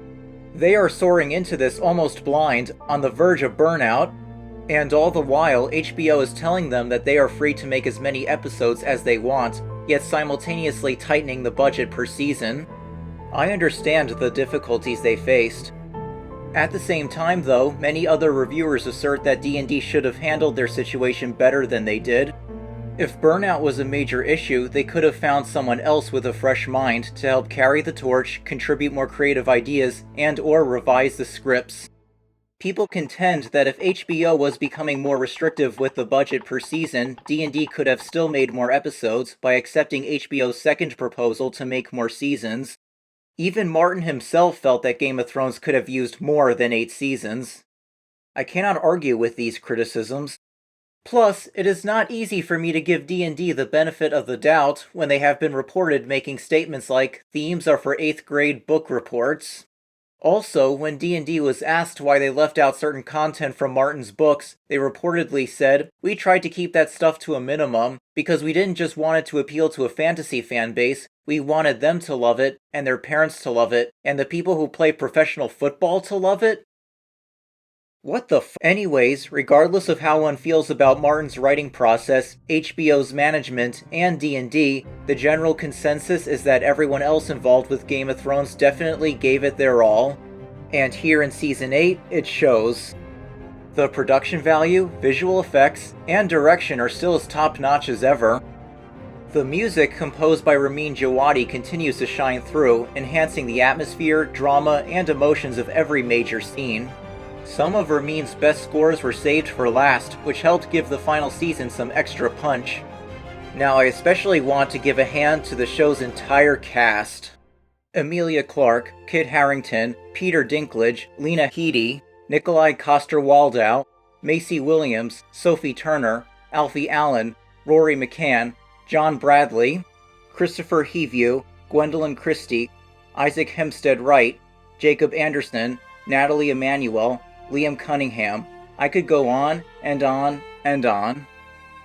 They are soaring into this almost blind, on the verge of burnout, and all the while, HBO is telling them that they are free to make as many episodes as they want, yet simultaneously tightening the budget per season. I understand the difficulties they faced. At the same time though, many other reviewers assert that D&D should have handled their situation better than they did. If burnout was a major issue, they could have found someone else with a fresh mind to help carry the torch, contribute more creative ideas, and/or revise the scripts. People contend that if HBO was becoming more restrictive with the budget per season, D&D could have still made more episodes by accepting HBO's second proposal to make more seasons. Even Martin himself felt that Game of Thrones could have used more than 8 seasons. I cannot argue with these criticisms. Plus, it is not easy for me to give D&D the benefit of the doubt when they have been reported making statements like, themes are for 8th grade book reports. Also, when D&D was asked why they left out certain content from Martin's books, they reportedly said, "We tried to keep that stuff to a minimum, because we didn't just want it to appeal to a fantasy fan base, we wanted them to love it, and their parents to love it, and the people who play professional football to love it?" What the f- Anyways, regardless of how one feels about Martin's writing process, HBO's management, and D&D, the general consensus is that everyone else involved with Game of Thrones definitely gave it their all. And here in Season 8, it shows. The production value, visual effects, and direction are still as top-notch as ever. The music, composed by Ramin Djawadi, continues to shine through, enhancing the atmosphere, drama, and emotions of every major scene. Some of Ramin's best scores were saved for last, which helped give the final season some extra punch. Now I especially want to give a hand to the show's entire cast. Emilia Clarke, Kit Harington, Peter Dinklage, Lena Headey, Nikolai Coster-Waldau, Macy Williams, Sophie Turner, Alfie Allen, Rory McCann, John Bradley, Christopher Heavue, Gwendolyn Christie, Isaac Hempstead Wright, Jacob Anderson, Natalie Emanuel, Liam Cunningham. I could go on and on and on.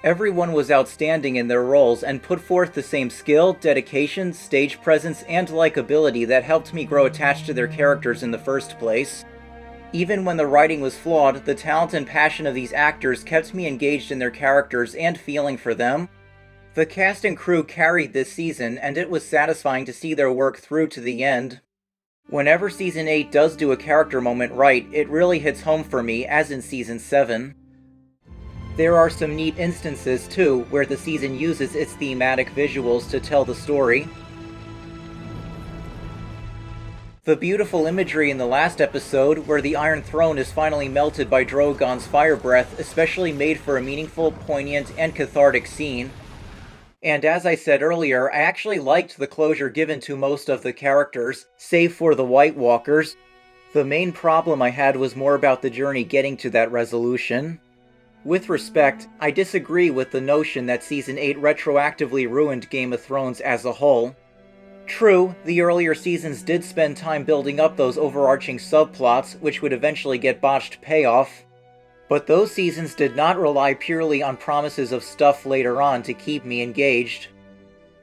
Everyone was outstanding in their roles and put forth the same skill, dedication, stage presence, and likability that helped me grow attached to their characters in the first place. Even when the writing was flawed, the talent and passion of these actors kept me engaged in their characters and feeling for them. The cast and crew carried this season, and it was satisfying to see their work through to the end. Whenever Season 8 does do a character moment right, it really hits home for me, as in Season 7. There are some neat instances, too, where the season uses its thematic visuals to tell the story. The beautiful imagery in the last episode, where the Iron Throne is finally melted by Drogon's fire breath, especially made for a meaningful, poignant, and cathartic scene. And as I said earlier, I actually liked the closure given to most of the characters, save for the White Walkers. The main problem I had was more about the journey getting to that resolution. With respect, I disagree with the notion that Season 8 retroactively ruined Game of Thrones as a whole. True, the earlier seasons did spend time building up those overarching subplots, which would eventually get botched payoff. But those seasons did not rely purely on promises of stuff later on to keep me engaged.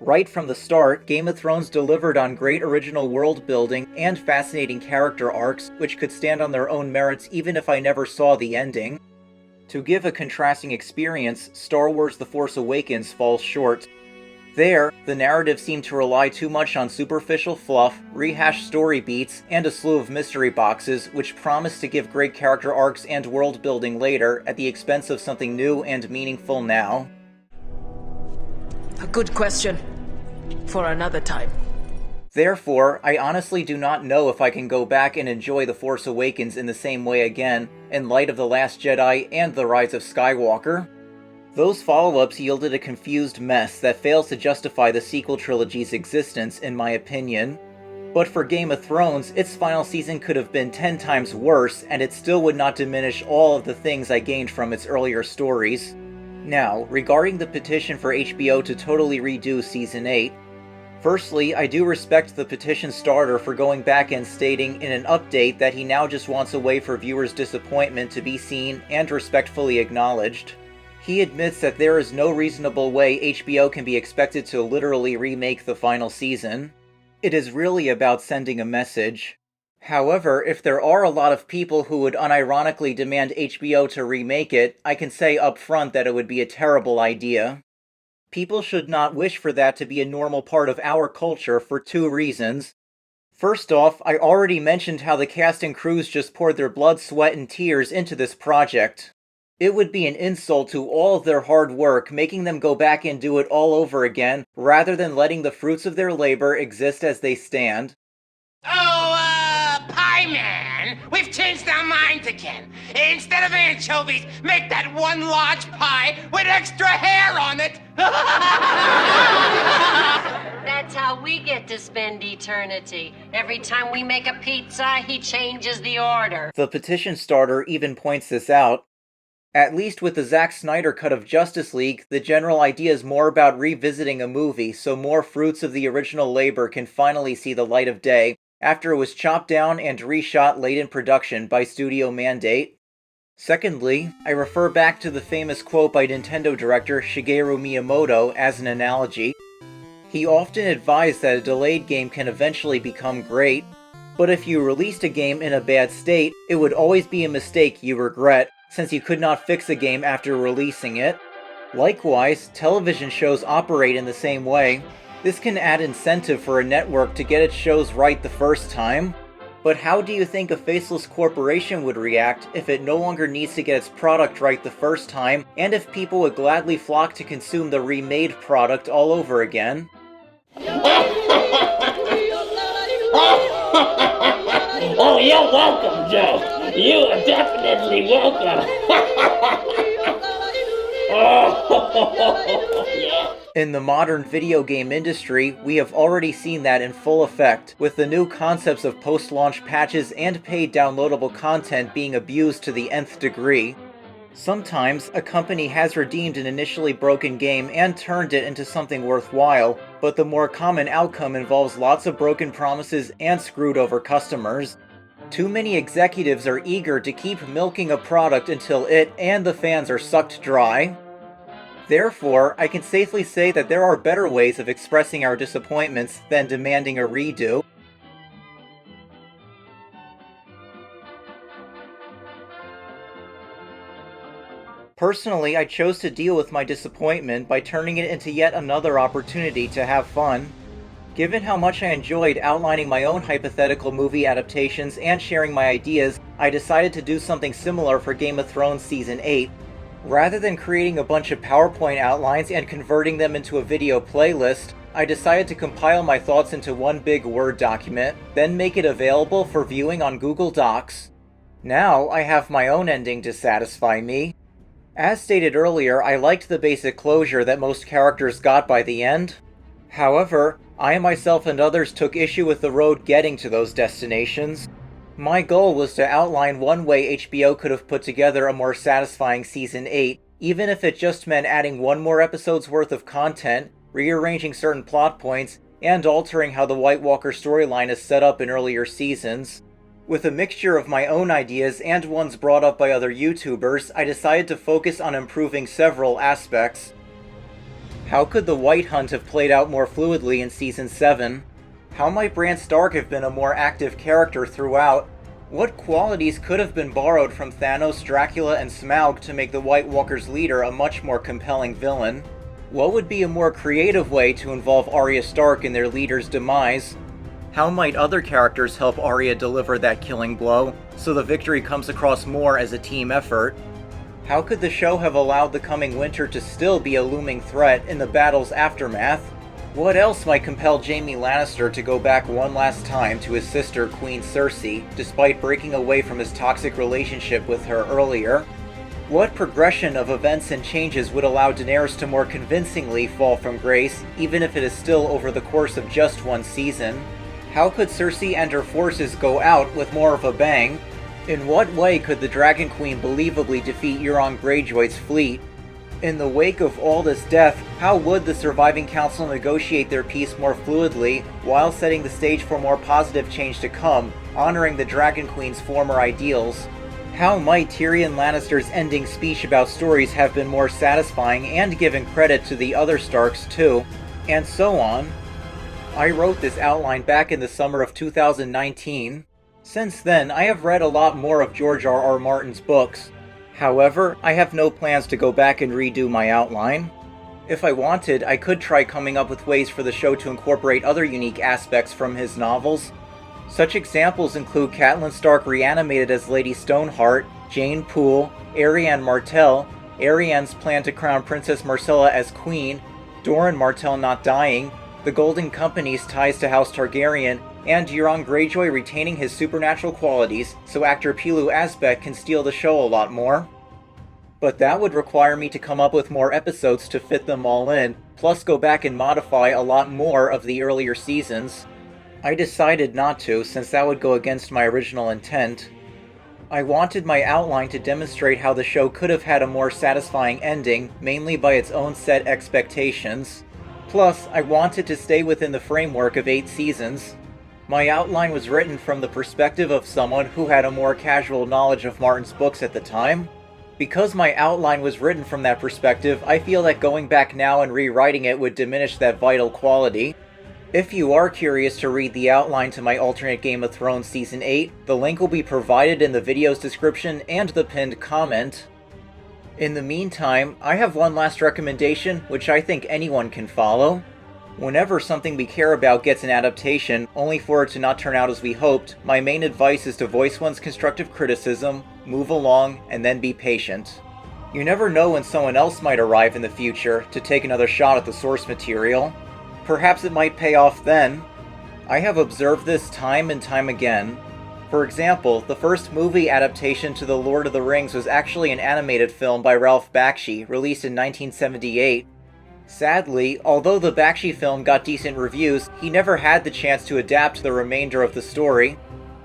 Right from the start, Game of Thrones delivered on great original world building and fascinating character arcs, which could stand on their own merits even if I never saw the ending. To give a contrasting experience, Star Wars The Force Awakens falls short. There, the narrative seemed to rely too much on superficial fluff, rehashed story beats, and a slew of mystery boxes, which promised to give great character arcs and world building later, at the expense of something new and meaningful now. A good question. For another time. Therefore, I honestly do not know if I can go back and enjoy The Force Awakens in the same way again, in light of The Last Jedi and The Rise of Skywalker. Those follow-ups yielded a confused mess that fails to justify the sequel trilogy's existence, in my opinion. But for Game of Thrones, its final season could have been 10 times worse, and it still would not diminish all of the things I gained from its earlier stories. Now, regarding the petition for HBO to totally redo Season 8, firstly, I do respect the petition starter for going back and stating in an update that he now just wants a way for viewers' disappointment to be seen and respectfully acknowledged. He admits that there is no reasonable way HBO can be expected to literally remake the final season. It is really about sending a message. However, if there are a lot of people who would unironically demand HBO to remake it, I can say up front that it would be a terrible idea. People should not wish for that to be a normal part of our culture for two reasons. First off, I already mentioned how the cast and crews just poured their blood, sweat, and tears into this project. It would be an insult to all of their hard work, making them go back and do it all over again, rather than letting the fruits of their labor exist as they stand. Pie Man! We've changed our minds again. Instead of anchovies, make that one large pie with extra hair on it! That's how we get to spend eternity. Every time we make a pizza, he changes the order. The petition starter even points this out. At least with the Zack Snyder cut of Justice League, the general idea is more about revisiting a movie so more fruits of the original labor can finally see the light of day, after it was chopped down and reshot late in production by studio mandate. Secondly, I refer back to the famous quote by Nintendo director Shigeru Miyamoto as an analogy. He often advised that a delayed game can eventually become great, but if you released a game in a bad state, it would always be a mistake you regret, since you could not fix a game after releasing it. Likewise, television shows operate in the same way. This can add incentive for a network to get its shows right the first time. But how do you think a faceless corporation would react if it no longer needs to get its product right the first time, and if people would gladly flock to consume the remade product all over again? Oh, you're welcome, Joe. You are definitely welcome. Oh, yeah. In the modern video game industry, we have already seen that in full effect, with the new concepts of post-launch patches and paid downloadable content being abused to the nth degree. Sometimes, a company has redeemed an initially broken game and turned it into something worthwhile, but the more common outcome involves lots of broken promises and screwed over customers. Too many executives are eager to keep milking a product until it and the fans are sucked dry. Therefore, I can safely say that there are better ways of expressing our disappointments than demanding a redo. Personally, I chose to deal with my disappointment by turning it into yet another opportunity to have fun. Given how much I enjoyed outlining my own hypothetical movie adaptations and sharing my ideas, I decided to do something similar for Game of Thrones Season 8. Rather than creating a bunch of PowerPoint outlines and converting them into a video playlist, I decided to compile my thoughts into one big Word document, then make it available for viewing on Google Docs. Now, I have my own ending to satisfy me. As stated earlier, I liked the basic closure that most characters got by the end. However, I myself and others took issue with the road getting to those destinations. My goal was to outline one way HBO could have put together a more satisfying Season 8, even if it just meant adding one more episode's worth of content, rearranging certain plot points, and altering how the White Walker storyline is set up in earlier seasons. With a mixture of my own ideas and ones brought up by other YouTubers, I decided to focus on improving several aspects. How could the White Hunt have played out more fluidly in Season 7? How might Bran Stark have been a more active character throughout? What qualities could have been borrowed from Thanos, Dracula, and Smaug to make the White Walker's leader a much more compelling villain? What would be a more creative way to involve Arya Stark in their leader's demise? How might other characters help Arya deliver that killing blow, so the victory comes across more as a team effort? How could the show have allowed the coming winter to still be a looming threat in the battle's aftermath? What else might compel Jaime Lannister to go back one last time to his sister Queen Cersei, despite breaking away from his toxic relationship with her earlier? What progression of events and changes would allow Daenerys to more convincingly fall from grace, even if it is still over the course of just one season? How could Cersei and her forces go out with more of a bang? In what way could the Dragon Queen believably defeat Euron Greyjoy's fleet? In the wake of Alda's death, how would the surviving council negotiate their peace more fluidly, while setting the stage for more positive change to come, honoring the Dragon Queen's former ideals? How might Tyrion Lannister's ending speech about stories have been more satisfying and given credit to the other Starks too? And so on. I wrote this outline back in the summer of 2019. Since then, I have read a lot more of George R.R. Martin's books. However, I have no plans to go back and redo my outline. If I wanted, I could try coming up with ways for the show to incorporate other unique aspects from his novels. Such examples include Catelyn Stark reanimated as Lady Stoneheart, Jane Poole, Arianne Martell, Arianne's plan to crown Princess Marcella as queen, Doran Martell not dying, the Golden Company's ties to House Targaryen, and Euron Greyjoy retaining his supernatural qualities so actor Pilu Asbeck can steal the show a lot more. But that would require me to come up with more episodes to fit them all in, plus go back and modify a lot more of the earlier seasons. I decided not to, since that would go against my original intent. I wanted my outline to demonstrate how the show could have had a more satisfying ending, mainly by its own set expectations. Plus, I wanted to stay within the framework of 8 seasons. My outline was written from the perspective of someone who had a more casual knowledge of Martin's books at the time. Because my outline was written from that perspective, I feel that going back now and rewriting it would diminish that vital quality. If you are curious to read the outline to my alternate Game of Thrones Season 8, the link will be provided in the video's description and the pinned comment. In the meantime, I have one last recommendation which I think anyone can follow. Whenever something we care about gets an adaptation, only for it to not turn out as we hoped, my main advice is to voice one's constructive criticism, move along, and then be patient. You never know when someone else might arrive in the future to take another shot at the source material. Perhaps it might pay off then. I have observed this time and time again. For example, the first movie adaptation to The Lord of the Rings was actually an animated film by Ralph Bakshi, released in 1978. Sadly, although the Bakshi film got decent reviews, he never had the chance to adapt the remainder of the story.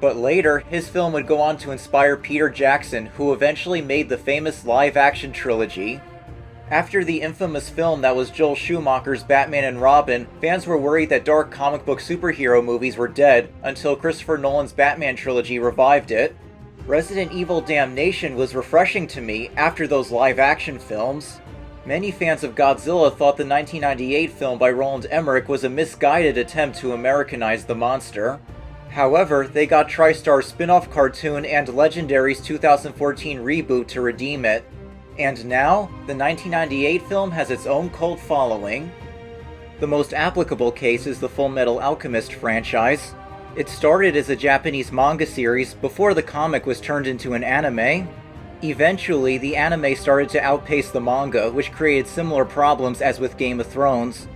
But later, his film would go on to inspire Peter Jackson, who eventually made the famous live-action trilogy. After the infamous film that was Joel Schumacher's Batman and Robin, fans were worried that dark comic book superhero movies were dead until Christopher Nolan's Batman trilogy revived it. Resident Evil Damnation was refreshing to me after those live-action films. Many fans of Godzilla thought the 1998 film by Roland Emmerich was a misguided attempt to Americanize the monster. However, they got TriStar's spin-off cartoon and Legendary's 2014 reboot to redeem it. And now, the 1998 film has its own cult following. The most applicable case is the Fullmetal Alchemist franchise. It started as a Japanese manga series before the comic was turned into an anime. Eventually, the anime started to outpace the manga, which created similar problems as with Game of Thrones.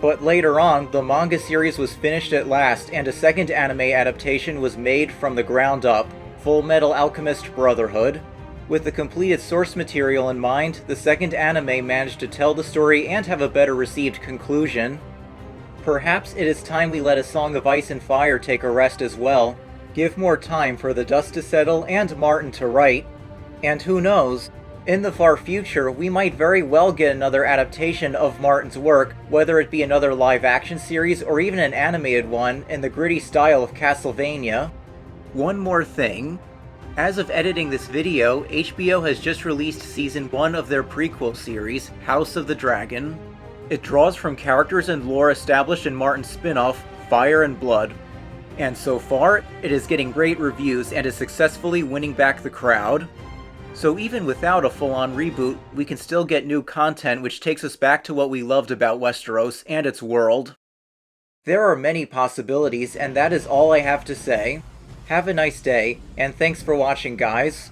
But later on, the manga series was finished at last, and a second anime adaptation was made from the ground up, Fullmetal Alchemist Brotherhood. With the completed source material in mind, the second anime managed to tell the story and have a better received conclusion. Perhaps it is time we let A Song of Ice and Fire take a rest as well. Give more time for the dust to settle and Martin to write. And who knows, in the far future, we might very well get another adaptation of Martin's work, whether it be another live-action series or even an animated one in the gritty style of Castlevania. One more thing. As of editing this video, HBO has just released Season 1 of their prequel series, House of the Dragon. It draws from characters and lore established in Martin's spin-off, Fire and Blood. And so far, it is getting great reviews and is successfully winning back the crowd. So even without a full-on reboot, we can still get new content which takes us back to what we loved about Westeros and its world. There are many possibilities, and that is all I have to say. Have a nice day, and thanks for watching, guys.